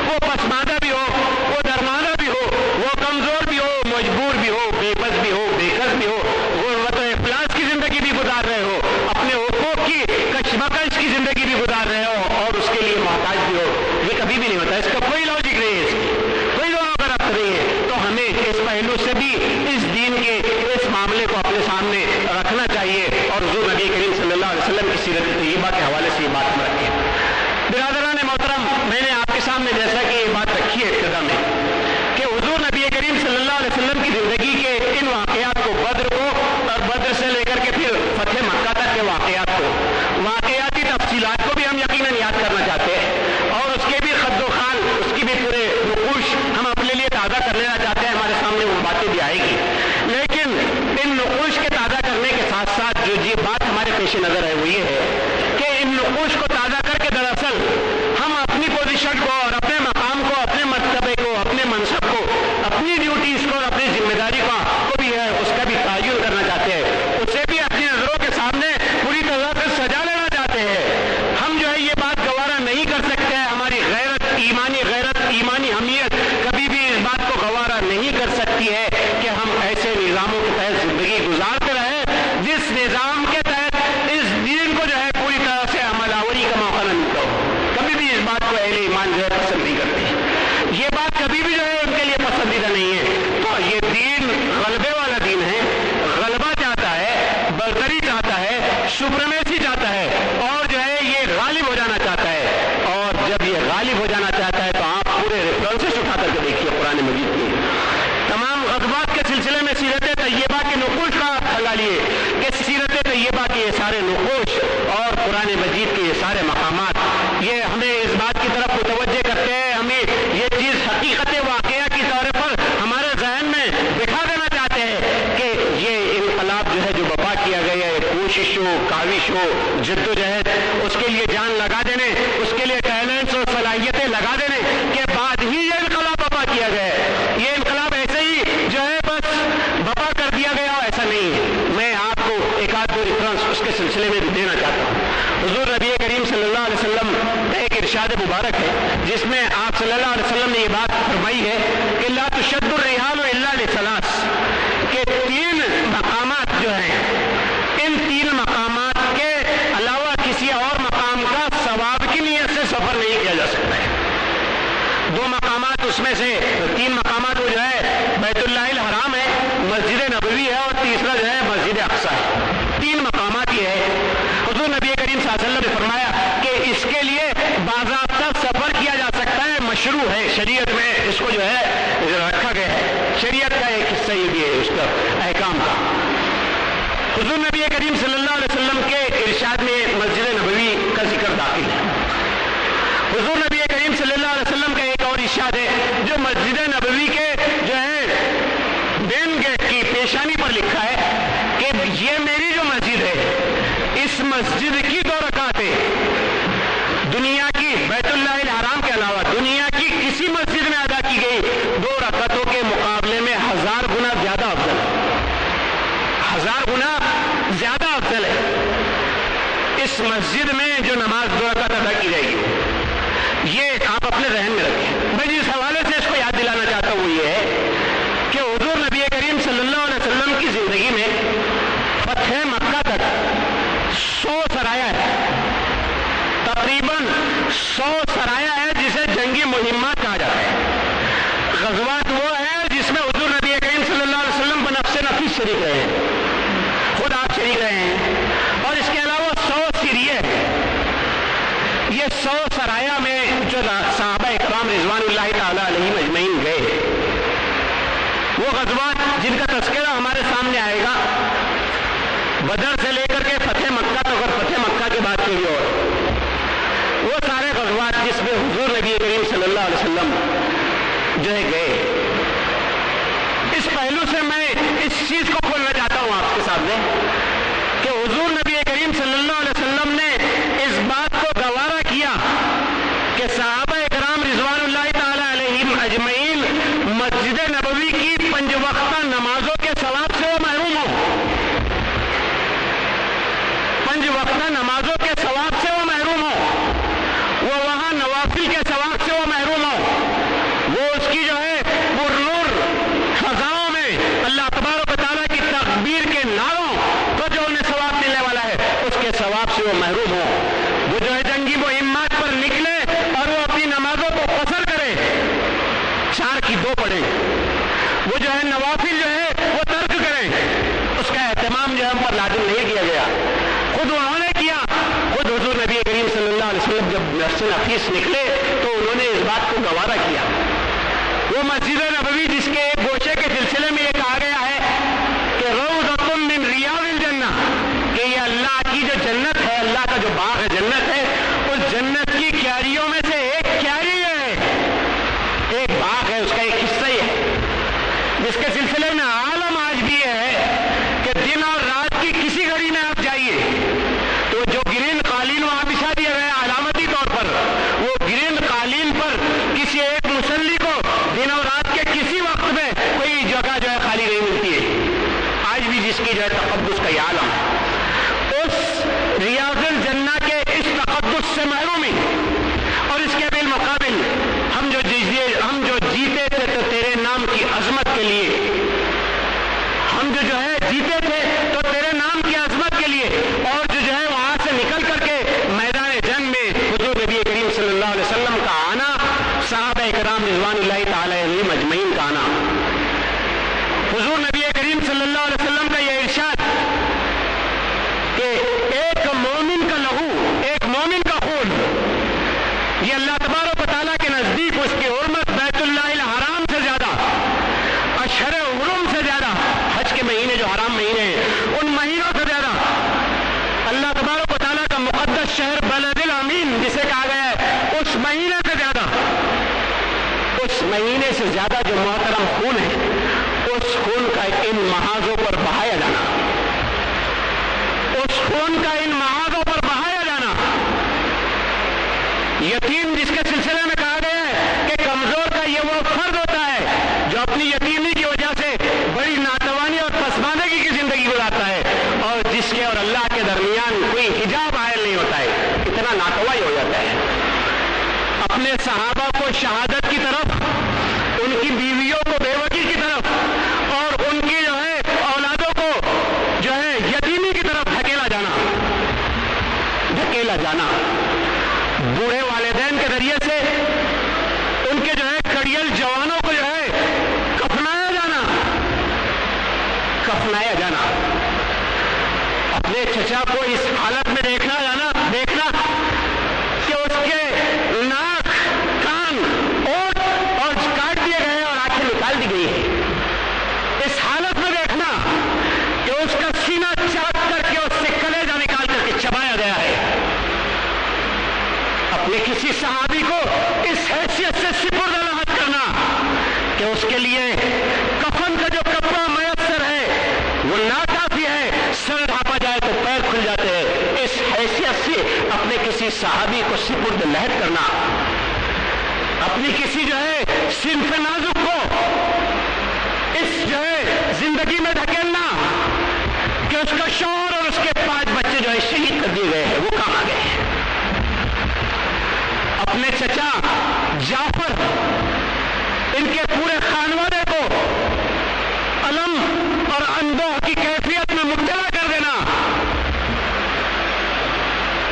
वो पसमानदा भी हो, वो दरमानदा भी हो, वो कमजोर भी हो, मजबूर भी हो, बेबस भी हो, बेकस भी हो, गुर्बत और इफ्लास की जिंदगी भी गुजार रहे हो, अपने हुकूक की कशमकश की जिंदगी भी गुजार रहे हो और उसके लिए मोहताज भी हो, ये कभी भी नहीं होता। इसका कोई लॉजिक नहीं है, इसकी कोई दोनों का रब्त नहीं है। तो हमें इस पहलू से भी इस दीन के इस मामले को अपने सामने रखना चाहिए और हुज़ूर नबी करीम सल्लल्लाहु अलैहि वसल्लम की सीरत तय्यबा के हवाले से ये बात हम रखें। बिरादरान मोहतरम, मैंने आपके सामने जैसा कि ये बात रखी है इब्तिदा में कि हुज़ूर नबी करीम सल्लल्लाहु अलैहि वसल्लम की जिंदगी के इन वाक़यात को, बद्र को और बद्र से کوشش ہو، جدوجہد، اس کے لیے جان لگا دینے، اس کے لیے ٹیلنٹس اور صلاحیتیں لگا دینے کے بعد ہی یہ انقلاب برپا کیا گیا ہے۔ یہ انقلاب ایسے ہی جو ہے بس برپا کر دیا گیا، ایسا نہیں ہے۔ میں آپ کو ایک آدھ دو ریفرنس اس کے سلسلے میں بھی دینا چاہتا ہوں۔ حضور نبی کریم صلی اللہ علیہ وسلم کا ایک ارشاد مبارک ہے جس میں آپ صلی اللہ علیہ وسلم نے یہ بات فرمائی ہے کہ لا تشد الرحال الا لثلاث، کہ تین مقامات جو ہیں، ان تین مقامات کے علاوہ کسی اور مقام کا ثواب کی نیت سے سفر نہیں کیا جا سکتا ہے۔ دو مقامات اس میں سے، تین مقامات وہ جو ہے بیت اللہ الحرام ہے، مسجد نبوی ہے، اور تیسرا جو ہے مسجد اقصی ہے۔ تین مقامات یہ ہے۔ حضور نبی کریم صلی اللہ علیہ وسلم نے فرمایا کہ اس کے لیے باضابطہ سفر کیا جا سکتا ہے، مشروع ہے، شریعت میں اس کو جو ہے رکھا گیا ہے، شریعت کا ایک حصہ یہ بھی ہے اس کا احکام کا۔ حضور نبی کریم صلی اللہ علیہ وسلم کے ارشاد میں مسجد نبوی کا ذکر داخل ہے۔ حضور نبی کریم صلی اللہ علیہ وسلم کا ایک اور ارشاد ہے جو مسجد نبوی کے جو ہے مین گیٹ کی پیشانی پر لکھا ہے کہ یہ میری جو مسجد ہے، اس مسجد کی 2 رکعتیں دنیا کی بیت اللہ الحرام کے علاوہ دنیا کی کسی مسجد میں ادا کی گئی 2 رکعتوں کے مقابلے میں 1000 گنا زیادہ افضل ہے، 1000 گنا زیادہ افضل ہے اس مسجد میں جو نماز 2 رکعت ادا کی جائے گی۔ یہ آپ اپنے ذہن میں رکھیں۔ میں جس حوالے سے اس کو یاد دلانا چاہتا ہوں وہ یہ ہے کہ حضور نبی کریم صلی اللہ علیہ وسلم کی زندگی میں فتح مکہ تک 100 سرایا ہے، تقریباً 100 سرایا ہے جسے جنگی مہمات کہا جاتا ہے۔ غزوات وہ ہے جس میں حضور نبی کریم صلی اللہ علیہ وسلم بنفس نفیس شریک رہے ہیں، خود آپ شریک رہے ہیں، اور اس کے علاوہ 100 سریے ہیں۔ یہ 100 سرایا میں جو صحابہ اکرام رضوان اللہ تعالی علیہم اجمعین گئے، وہ غزوات جن کا تذکرہ ہمارے سامنے آئے گا بدر سے لے کر کے فتح مکہ تک، اور فتح مکہ کے بعد کے بھی اور وہ سارے غزوات جس میں حضور نبی کریم صلی اللہ علیہ وسلم جو ہے گئے۔ اس پہلو سے میں اس چیز کو کھولنا چاہتا ہوں آپ کے سامنے کہ حضور نبی کریم صلی اللہ علیہ وسلم نے اس بات کو گوارا کیا کہ صحابہ اکرام رضوان اللہ تعالی علیہم اجمعین مسجد نبوی کی 5 وقتہ نمازوں کے ثواب سے وہ محروم ہو، 5 وقتہ نمازوں کے ثواب سے وہ محروم ہو، وہ وہاں نوافل کے ثواب سے وہ محروم ہو، وہ اس کی جو ہے پرنور فضاؤں میں اللہ تبارک و تعالیٰ کی تکبیر کے نعروں تو جو انہیں ثواب ملنے والا ہے اس کے ثواب سے وہ محروم ہو، وہ جو ہے جنگی مہمات پر نکلے اور وہ اپنی نمازوں کو قصر کرے، 4 کی 2 پڑھیں، وہ جو ہے نوافل جو ہے وہ ترک کریں، اس کا اہتمام جو ہے ہم پر لازم نہیں کیا گیا، خود انہوں نے کیا۔ خود حضور نبی کریم صلی اللہ علیہ وسلم جب نفس نفیس نکلے تو انہوں نے اس بات کو گوارا کیا۔ وہ مسجد نبوی جس کے ایک گوشے کے سلسلے میں یہ کہا گیا ہے کہ روضۃ من ریاض الجنہ، کہ یہ اللہ کی جو جنت ہے، اللہ کا جو باغ ہے جنت ہے، اس جنت کی کیاریوں میں سے ایک کیاری ہے، ایک باغ ہے، اس کا ایک حصہ ہی ہے، جس کے سلسلے میں عالم آج بھی یہ ہے کہ دن اور رات کی کسی گھڑی میں آپ جائیے تو جو گرین قالین وہاں بچھا دیا گیا علامتی طور پر، وہ گرین قالین پر کسی ایک مصلی کو دن اور رات کے کسی وقت میں کوئی جگہ جو ہے خالی نہیں ملتی ہے، آج بھی جس کی جو ہے تقدس کا یہ عالم ہے، اس ریاض الجنہ کے اس تقدس سے محرومی، اور اس کے بالمقابل ہم جو جیتے تھے تو تیرے نام کی عظمت کے لیے، ہم جو ہے جیتے تھے تو تیرے نام کی عظمت کے لیے، اور جو ہے وہاں سے نکل کر کے میدان جنگ میں حضور نبی کریم صلی اللہ علیہ وسلم کا آنا، صحابہ کرام رضوان اللہ تعالی علیہم اجمعین کا آنا، حضور نبی کریم صلی اللہ علیہ وسلم کا یہ ارشاد کہ ایک مومن کا لہو، ایک مومن کا خون، یہ اللہ تبارک و تعالیٰ کے نزدیک اس کی حرمت بیت اللہ الحرام سے زیادہ، اشہر حرم سے زیادہ، حج کے مہینے جو حرام مہینے ہیں ان مہینوں سے زیادہ، اللہ تبارک و تعالیٰ کا مقدس شہر بلد الامین جسے کہا گیا ہے اس مہینے سے زیادہ، اس مہینے سے زیادہ جو محترم خون ہے، اس خون کا ان محاذوں پر بہایا جانا، اس خون کا ان محاذ कफनाया जाना, अपने चचा को इस हालत में देखना कि उसके नाक, कान, ओठ और काट दिए गए और आंखें निकाल दी गई है, इस हालत में देखना कि उसका सीना चाट करके उससे कलेजा निकाल करके चबाया गया है। अपने किसी सहाबी को इस हैसियत से सिपुर्द अलहद करना कि उसके लिए कफन का जो कपड़ा मयस्सर है वो नाकाफी है, सर ढापा जाए तो पैर खुल जाते हैं, इस हैसियत से अपने किसी सहाबी को सिपुर्द अलहद करना, अपनी किसी जो है सिन्फ नाजुक को इस जो है जिंदगी में धकेलना कि उसका शौहर और उसके 5 बच्चे जो है शहीद कर दिए गए हैं, वो कहां आ गए हैं। अपने चचा जाफर, इनके पूरे खानवादे को अलम और अंदोह की कैफियत में मुब्तला कर देना।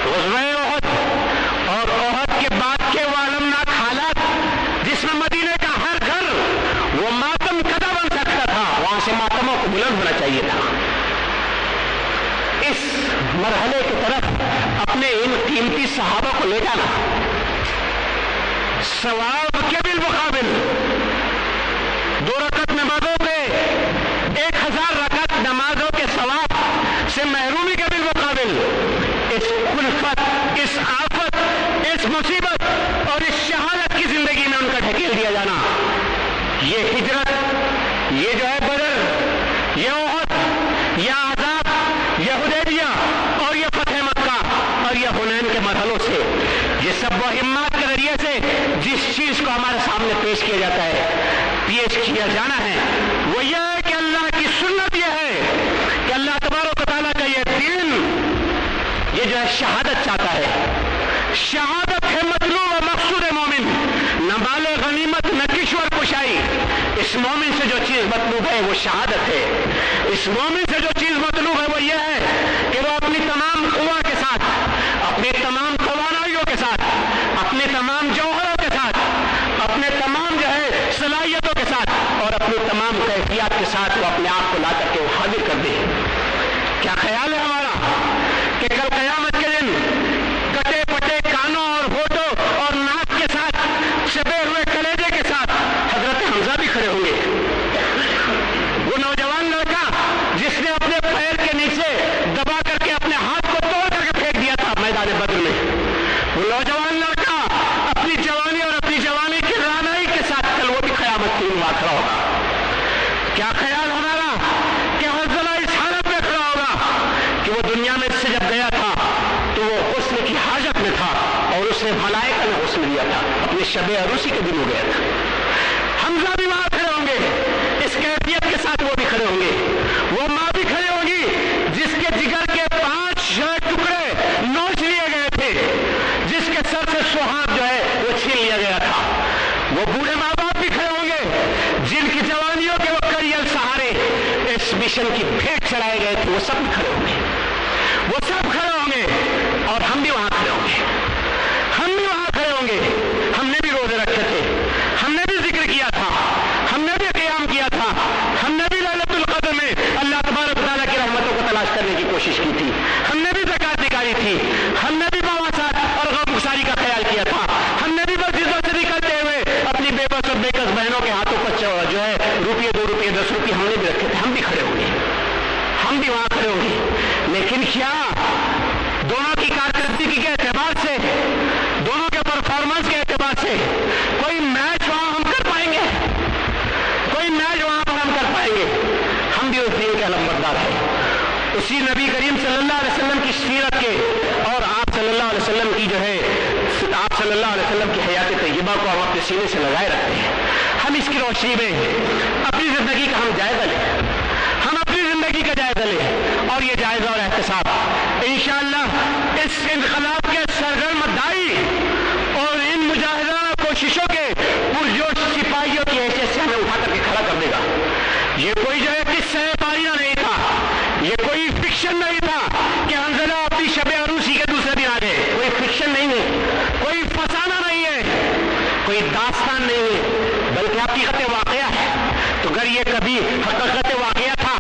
ग़ज़वा उहद और उहद के बाद के वो अलमनाक हालात जिसमें मदीने का हर घर वो मातम कदा बन सकता था, वहां से मातमों को बुलंद होना चाहिए था। इस मरहले की तरफ अपने इन कीमती सहाबा को ले जाना, सवाब के बिल मुकाबिल 2 रकत नमाजों के 1000 रकत नमाजों के सवाब से महरूमी के बिल मुकाबिल इस कुल्फत, इस आफत, इस मुसीबत और इस शहादत की जिंदगी में उनका ढकेल दिया जाना। ये हिजरत, ये जो है बदर, ये उहद, ये आज़ाब, ये हुदैबिया और ये फतह मक्का और ये हुनैन के मरहलों से, ये सब वो हिम्मत के जरिए से जिस चीज को हमारे सामने पेश किया जाता है, पेश किया जाना है, वो ये है कि अल्लाह की सुन्नत ये है कि अल्लाह तबारक व तआला का ये दीन, ये जो है शहादत चाहता है। शहादत है मतलूब व मकसूद मोमिन, न माल गनीमत न किश्वर कुशाई। इस मोमिन से जो चीज मतलूब है वो शहादत है। इस मोमिन से जो चीज मतलूब है वो ये है कि वो अपनी तमाम कुव्वा के साथ, अपनी तमाम तवानाइयों के साथ, अपने तमाम जौहरों के साथ, अपने तमाम जो है सलाहियतों के साथ और अपनी तमाम कैफियत के साथ वो अपने आप को ला करके हाजिर कर दे। क्या ख्याल है हमारा कि कल क़यामत के दिन कटे पटे कानों और होठों और नाक के साथ, चबे हुए कलेजे के साथ हजरत हमजा भी खड़े होंगे। वो नौजवान लड़का जिसने अपने पैर के नीचे दबा करके अपने हाथ को तोड़ करके फेंक दिया था मैदान बद्र में, वो नौजवान लड़का अपनी जवानी और अपनी जवानी की रानाई के साथ कल वो भी क़यामत के दिन खड़ा होगा। क्या ख्याल हमारा कि हज़ला इस हालत में खड़ा होगा कि वो दुनिया में से जब गया था तो वो हुस्न की हाजत में था और उसने मलाइका ने हुस्न दिया था, अपने शब अरूसी के दिन हो गया था। हमजा भी वहां खड़े होंगे, इस कैफियत के साथ वो भी खड़े होंगे। वो माँ भी खड़े होगी जिसके जिगर के 5 टुकड़े नोच लिए गए थे, जिसके सर से सुहाग जो है वो छीन लिया गया था। वो बूढ़े माँ बाप भी खड़े होंगे जिनकी जवानियों के वो करियल सहारे इस मिशन की भेंट चढ़ाए गए थे, वो सब भी खड़े होंगे। वो सब खड़े होंगे और हम भी वहां खड़े होंगे। हम भी वहां खड़े होंगे। हमने भी रोजे रखे थे, हमने भी जिक्र किया था, हमने भी क़याम किया था, हमने भी लैलतुल क़द्र में अल्लाह तबारक व तआला की रहमतों को तलाश करने की कोशिश की थी, हमने भी ज़कात निकाली थी, हमने भी मवासात और गमगुसारी का ख्याल किया था, हमने भी बस निकलते हुए अपनी बेबस और बेकस बहनों के हाथों पर जो है रुपये 2 रुपये 10 रुपये हमने भी रखे थे। हम भी खड़े होंगे, हम भी वहां खड़े होंगे। लेकिन क्या दोनों की कारकर्दगी के एतबार से, दोनों के परफॉर्मेंस के एतबार से कोई मैच वहां हम कर पाएंगे? कोई मैच वहां पर हम कर पाएंगे? हम भी उस दिन के अलमबरदार हैं। उसी नबी करीम सल्लल्लाहु अलैहि वसल्लम की सीरत के और आप सल्लल्लाहु अलैहि वसल्लम की जो है, आप सल्लल्लाहु अलैहि वसल्लम की हयात तय्यबा को हम अपने सीने से लगाए रखते हैं। हम इसकी रोशनी में अपनी जिंदगी का हम जायजा लें, हम अपनी जिंदगी का जायजा लें और ये जायजा और एहतसाब इंशाअल्लाह इस इनकलाब के सरगर्म दाई और इन मुजाहिदाना कोशिशों के पुरजोश सिपाहियों की हैसियत से हमें उठा करके खड़ा कर देगा। ये कोई जो है किस्सा पारिया नहीं था, ये कोई फिक्शन नहीं था कि हंज़ला अपनी शब अरूसी के दूसरे दिन आ गए। कोई फिक्शन नहीं है, कोई फसाना नहीं है, कोई दास्तान नहीं है, बल्कि हकीकत वाक़या है। तो अगर ये कभी हकीकत वाक़या था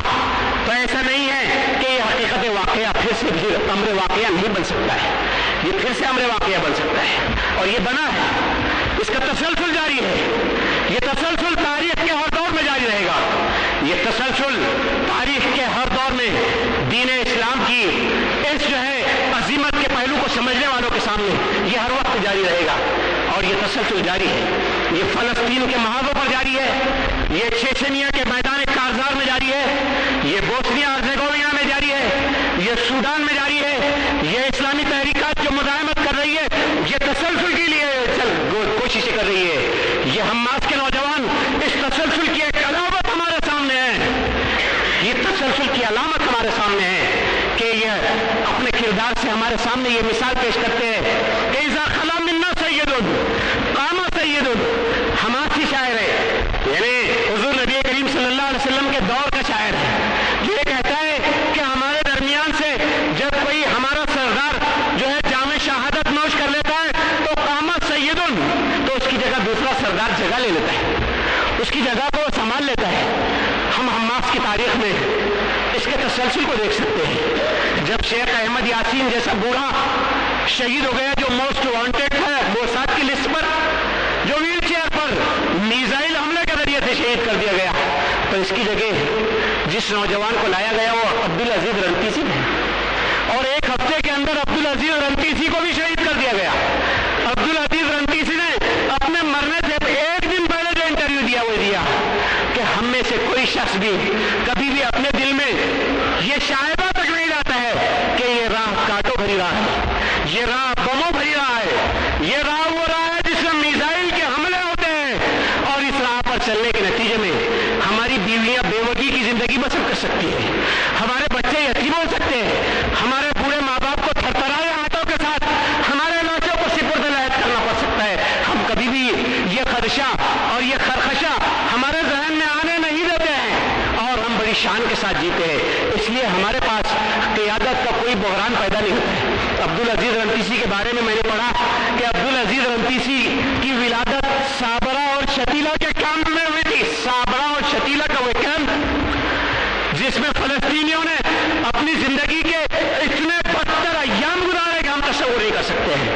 امر واقعہ نہیں بن سکتا ہے، یہ پھر سے امر واقعہ بن سکتا ہے، اور یہ بنا ہے، اس کا تسلسل جاری ہے، یہ تسلسل تاریخ کے ہر دور میں جاری رہے گا، یہ تسلسل تاریخ کے ہر دور میں دین اسلام کی اس جو ہے عظمت کے پہلو کو سمجھنے والوں کے سامنے یہ ہر وقت جاری رہے گا، اور یہ تسلسل جاری ہے، یہ فلسطین کے محاذوں پر جاری ہے، یہ چیچنیا کے میدان کارزار میں جاری ہے، یہ بوسنیا ہرزیگووینا میں جاری ہے، یہ سودان میں جاری ہے، یہ اسلامی تحریکات جو مزاحمت کر رہی ہے یہ تسلسل کے لیے کوششیں کر رہی ہے، یہ حماس کے نوجوان اس تسلسل کی ایک علامت ہمارے سامنے ہے، یہ تسلسل کی علامت ہمارے سامنے ہے کہ یہ اپنے کردار سے ہمارے سامنے یہ مثال پیش کرتے ہیں کہ اذا خلا منا سید قام سید، حماسی شاعر ہے، یعنی حضور نبی کریم صلی اللہ علیہ وسلم کے دور کا شاعر ہے، جو یہ کہتا ہے کہ ہمارے درمیان سے جب کوئی ہمارا سردار جو ہے جام شہادت نوش کر لیتا ہے تو قام سید، تو اس کی جگہ دوسرا سردار جگہ لے لیتا ہے، اس کی جگہ کو وہ سنبھال لیتا ہے۔ ہم حماس کی تاریخ میں اس کے تسلسل کو دیکھ سکتے ہیں، جب شیخ احمد یاسین جیسا بوڑھا شہید ہو گیا جو موسٹ وانٹیڈ ہے موساد کی لسٹ پر، جو ویل چیئر پر میزائل حملے کے ذریعے سے شہید کر دیا گیا، تو اس کی جگہ جس نوجوان کو لایا گیا وہ عبدالعزیز رنتیسی ہے، اور ایک ہفتے کے اندر عبدالعزیز رنتیسی کو بھی شہید کر دیا گیا۔ عبدالعزیز رنتیسی نے اپنے مرنے سے ایک دن پہلے جو انٹرویو دیا وہ دیا کہ ہم میں سے کوئی شخص بھی کبھی بھی اپنے دل میں یہ شائبہ تک نہیں لاتا ہے کہ یہ راہ کانٹوں بھری راہ ہے، یہ راہ بموں بھری راہ ہے، یہ راہ وہ راہ ہے جس میں میزائل کے حملے ہوتے ہیں، اور اس راہ پر چلنے کے نتیجے میں ہماری بیویاں بے وقی کی زندگی بسر کر سکتی ہیں، ہمارے بچے یتیم ہو سکتے ہیں، ہمارے بوڑھے ماں باپ کو تھرتھرائے ہاتھوں کے ساتھ ہمارے لاشوں کو سپرد لحد کرنا پڑ سکتا ہے۔ ہم کبھی بھی یہ خدشہ اور یہ خرخشہ ہمارے ذہن میں آنے نہیں دیتے ہیں، اور ہم بڑی شان کے ساتھ جیتے ہیں، اس لیے ہمارے پاس قیادت کا کوئی بحران پیدا نہیں ہوتا ہے۔ عبدالعزیز رنتیسی کے بارے میں نے پڑھا کہ عبدالعزیز رنتیسی کی ولادت صابرہ اور شتیلہ کے کیمپ میں ہوئی تھی، صابرہ اور شتیلہ کا وہ کیمپ جس میں فلسطینیوں نے اپنی زندگی کے اتنے بدتر ایام گزارے کہ ہم تصور نہیں کر سکتے ہیں،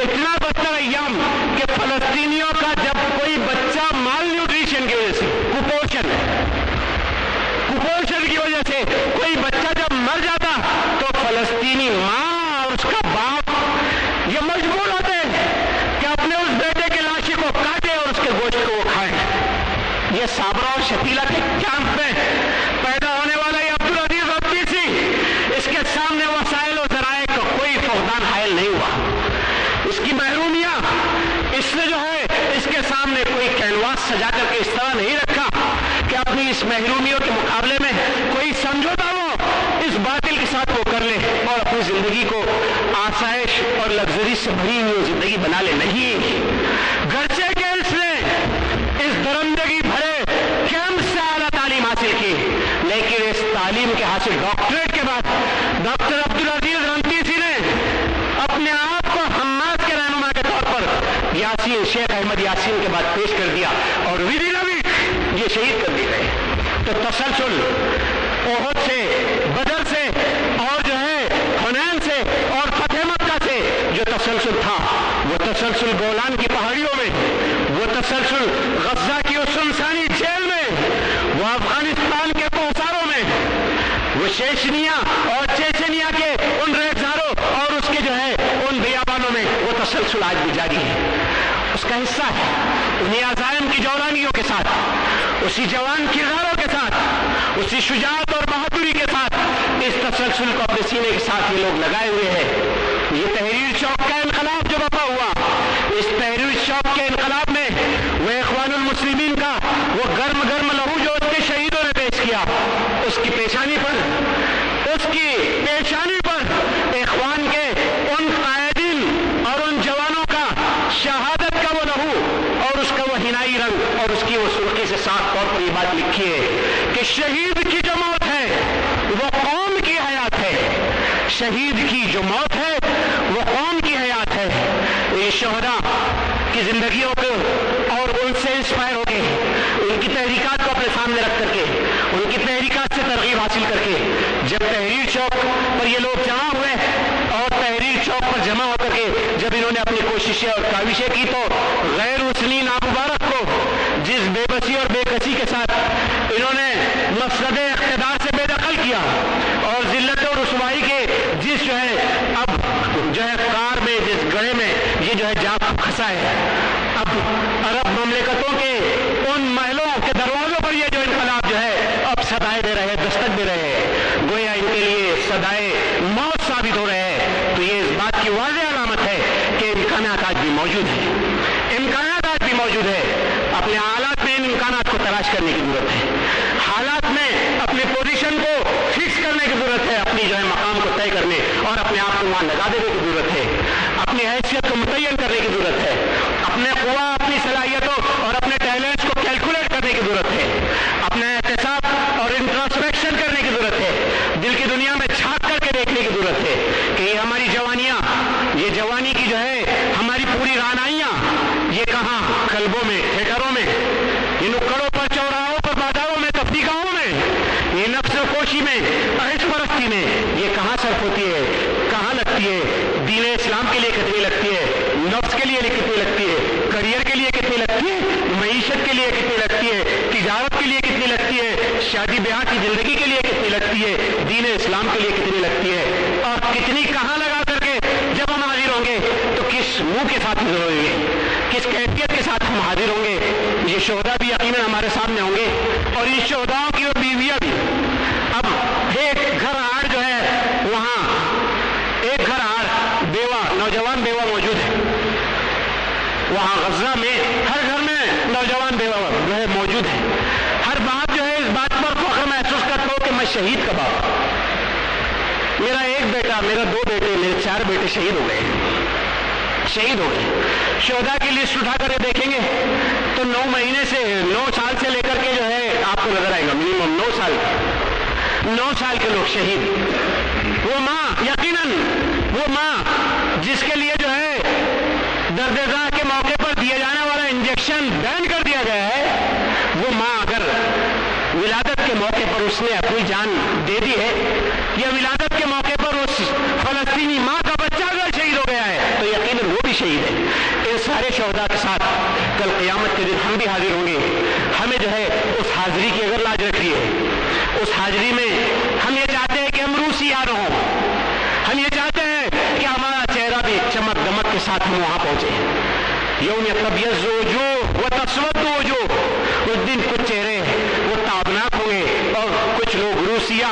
اتنا بدتر ایام کہ فلسطینیوں کا جب کوئی بچہ مال نیوٹریشن کی وجہ سے کپوشن کی وجہ سے کوئی بچہ جب مر جاتا تو فلسطینی ماں اور اس کا باپ یہ مجبور ہوتے ہیں کہ اپنے اس بیٹے کے لاشی کو کاٹے اور اس کے گوشت کو وہ کھائیں۔ یہ صابرہ اور شتیلہ کے کیمپ میں پیدا ہونے والا یہ عبدالعزیز رنتیسی، اس کے سامنے وسائل و ذرائع کا کوئی فقدان حائل نہیں ہوا، اس کی محرومیاں اس نے جو ہے اس کے سامنے کوئی کینواس سجا کر کے اس طرح نہیں رکھا کہ اپنی اس محرومیوں کے مقابلے میں کوئی سمجھوتا وہ اس باطل کے ساتھ وہ کر لے اور اپنی زندگی کو آسائش اور لگژری سے بھری ہوئی زندگی بنا لے، نہیں، گرچہ کہ اس نے اس درندگی بھرے کیمپ سے اعلیٰ تعلیم حاصل کی، لیکن اس تعلیم کے حاصل ڈاکٹریٹ کے بعد ڈاکٹر عبدالعزیز رنتیسی نے اپنے آپ کو حماس کے رہنما کے طور پر یاسین شیخ احمد یاسین کے بعد پیش کر دیا، اور ودین ابھی یہ شہید کر دیے گئے۔ تو تسلسل احد سے، بدر سے، اور جو ہے حنین سے اور فتح مکہ سے جو تسلسل تھا، وہ تسلسل گولان کی پہاڑیوں میں، وہ تسلسل غزہ کی اس سنسانی جیل میں، وہ افغانستان کے کوثاروں میں، وہ چیچنیا اور چیچنیا کے ان ریزاروں اور اس کے جو ہے ان بیابانوں میں وہ تسلسل آج بھی جاری ہے، اس کا حصہ ہے، انہیں عزائم کی جولانیوں کے ساتھ، اسی جوان کرداروں کے ساتھ، اسی شجاعت اور بہادری کے ساتھ اس تسلسل کو اپنے سینے کے ساتھ یہ لوگ لگائے ہوئے ہیں۔ یہ تحریر چوک کا انقلاب جو برپا ہوا، اس تحریر چوک کے انقلاب میں وہ اخوان المسلمین کا وہ گرم گرم لہو جو اس کے شہیدوں نے پیش کیا، اس کی پیشانی پر اخوان کے ان قائدین اور ان جوانوں کا شہادت کا وہ لہو اور اس کا وہ ہنائی رنگ اور اس کی وہ سرخی سے صاف طور پر یہ بات لکھی ہے کہ شہید کی جو موت ہے وہ قوم کی حیات ہے، شہید کی جو موت ہے وہ قوم کی حیات ہے۔ یہ شہداء کی زندگیوں کو اور ان سے انسپائر ہو کے، ان کی تحریکات کو اپنے سامنے رکھ کر کے، ان کی تحریکات سے ترغیب حاصل کر کے جب تحریر چوک پر یہ لوگ جمع ہوئے कोशिशें और काविशें की तो गैर उसनी नामुबारक को जिस बेबसी और बेकसी के साथ इन्होंने मकसद इख्तिदार से बेदखल किया और जिल्लत और रुसवाई के जिस जो है अब जो है कार में जिस गड़े में ये जो है जा फंसा है, अब अरब ममलिकतों के उन महलों के दरवाजों पर ये जो इनकलाब जो है अब सदाए दे रहे, दस्तक दे रहे हैं, गोया इनके लिए सदाए मौत साबित हो रहे हैं। तो ये इस बात की वाज़ेह अलामत है कि इम्कानात आज भी मौजूद है, इम्कानात आज भी मौजूद है। अपने हालात में इन इम्कानात को तलाश करने की जरूरत है, हालात में अपनी पोजीशन को फिक्स करने की जरूरत है, अपनी जो है मकाम को तय करने और अपने आप को वहां लगा देने की जरूरत है, अपनी हैसियत को मुतय्यन करने की जरूरत है, अपने कुवा, अपनी सलाहियतों और अपने टैलेंट्स को कैलकुलेट करने की जरूरत है, अपना एहतिसाब और इंट्रोस्पेक्शन करने की जरूरत है, दिल की दुनिया में झांक करके देखने की जरूरत है कि ये हमारी जवानियां, ये जवानी की जो है हमारी पूरी रानाइयां, ये कहां, कल्बों में, थिएटरों में, ये नुक्कड़ों पर, चौराहों पर, बाजारों में, तफरीकाओं में, ये नफ्स कोशी में, अहिश परस्ती में, ये कहां सर्फ होती है, कहां लगती है, दीन इस्लाम के लिए कितनी लगती है, नफ्स के लिए कितनी लगती है, करियर के लिए कितनी लगती है, मईशत के लिए कितनी लगती है, तिजारत के लिए कितनी लगती है, शादी ब्याह की जिंदगी के लिए कितनी लगती है, दीन इस्लाम के लिए कितनी लगती है, और कितनी कहां लगा करके जब हम हाजिर होंगे तो किस मुंह के साथ हाजिर होंगे, किस कैफियत के साथ हम हाजिर होंगे। ये शोहदा भी यकीनन हमारे सामने होंगे और इन शोहदाओं की बीवियां भी। अब एक घर आड़ जो है वहां एक घर आड़ बेवा, नौजवान बेवा मौजूद है वहां गज़ा में, हर घर में नौजवान बेवा जो है मौजूद है। हर बाप जो है इस बात पर फख्र महसूस करता हो कि मैं शहीद का बाप, मेरा एक बेटा, मेरा दो बेटे, मेरे 4 बेटे शहीद हो गए, शहीद हो गए। शोहदा की लिस्ट उठा कर देखेंगे तो 9 महीने से, 9 साल से लेकर के जो है आपको नजर आएगा मिनिमम 9 साल के लोग शहीद। वो माँ, यकीनन वो माँ जिसके लिए जो है दर्द-ए-ज़ा के मौके पर दिए जाने वाला इंजेक्शन बैन कर दिया गया है, वो माँ अगर विलादत के मौके पर उसने अपनी जान दे दी है, या विलादत के मौके पर उस फलस्तीनी माँ का बच्चा अगर शहीद हो गया है तो यकीनन वो भी शहीद है। इन सारे शोहदा के साथ कल क़यामत के दिन हम भी हाजिर होंगे। हमें जो है उस हाजिरी की अगर लाज रखी है, उस हाजिरी में हम ये चाहते हैं कि हम रूसी यार हों, हम ये चाहते हैं कि हमारा चेहरा भी चमक दमक के साथ हम वहां पहुंचे। यौम तबयज़्ज़ु वुजूह व तस्वद्दु वुजूह, उस दिन कुछ चेहरे वो ताबनाक होंगे और कुछ लोग रूसिया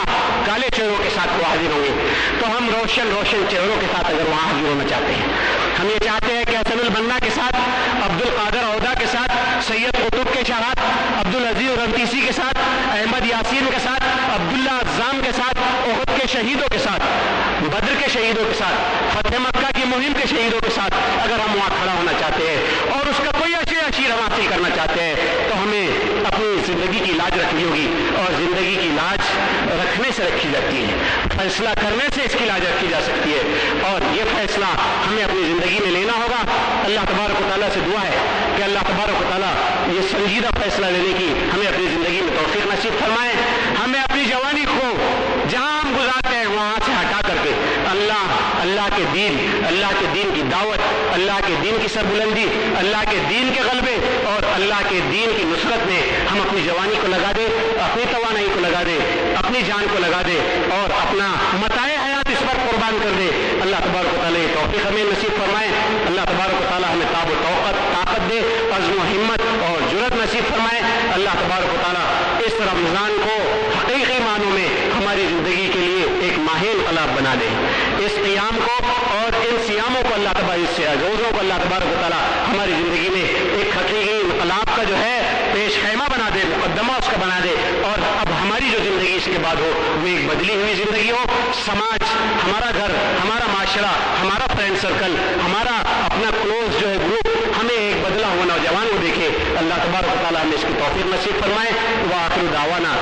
काले चेहरों के साथ वो हाजिर होंगे। तो हम रोशन रोशन चेहरों के साथ अगर वहां हाजिर होना चाहते हैं, हम ये चाहते हैं कि हसनुल बन्ना के साथ, अब्दुल कादर औदा के साथ, सैयद कुतुब के साथ, अब्दुल अजीज रंतीसी के साथ, अहमद यासीन के साथ, अब्दुल्ला अज़्ज़ाम के साथ, उहद के शहीदों के साथ, बद्र के शहीदों के साथ, फतेह मक्का की मुहिम के शहीदों के साथ अगर हम वहां खड़ा होना चाहते हैं और उसका कोई अशीर हम हासिल करना चाहते हैं तो हमें अपनी जिंदगी की लाज रखनी होगी। और जिंदगी की लाज रखने से रखी जाती है, फैसला करने से इसकी लाज रखी जा सकती है। और ये फैसला हमें अपनी जिंदगी में लेना होगा। अल्लाह तबारक व तआला से दुआ है कि अल्लाह तबारक व तआला ये संजीदा फैसला लेने की हमें अपनी जिंदगी में तौफीक नसीब फरमाए। हमें अपनी जवानी को जहां हम गुजारते हैं वहां से हटा करके अल्लाह के दीन की दावत, अल्लाह के दीन की सरबुलंदी, अल्लाह के दीन के गलबे और अल्लाह के दीन की नुसरत में हम अपनी जवानी को लगा दे, अपनी तवानाई को लगा दे, अपनी जान को लगा दे और अपना मताए हयात इस पर कुर्बान कर दे। अल्लाह तबारक व तआला तौफीक हमें नसीब फरमाए। अल्लाह तबारक व तआला हमें ताब व ताकत दे, अज़्म व हिम्मत और जुरत नसीब फरमाए। अल्लाह तबारक व तआला इस रमज़ान को हकीकी मानों में हमारी जिंदगी के लिए एक माहे इनक़लाब बना दे। इस क़ियाम को और इन सियामों को अल्लाह तबारक से रोज़ों को अल्लाह तबारक व तआला हमारी जिंदगी में एक हकीकी इनक़लाब का जो है पेश खैमा बना दे, मुक़द्दमा उसका बना दे। और अब हमारी जो जिंदगी इसके बाद हो वो एक बदली हुई जिंदगी हो। समाज, हमारा घर, हमारा माशरा, हमारा फ्रेंड सर्कल, हमारा अपना क्लोज जो है ग्रुप हमें एक बदला हुआ नौजवान को देखे। अल्लाह तबारक व तआला हमें इसकी तौफीक नसीब फरमाए। व आखिर दावाना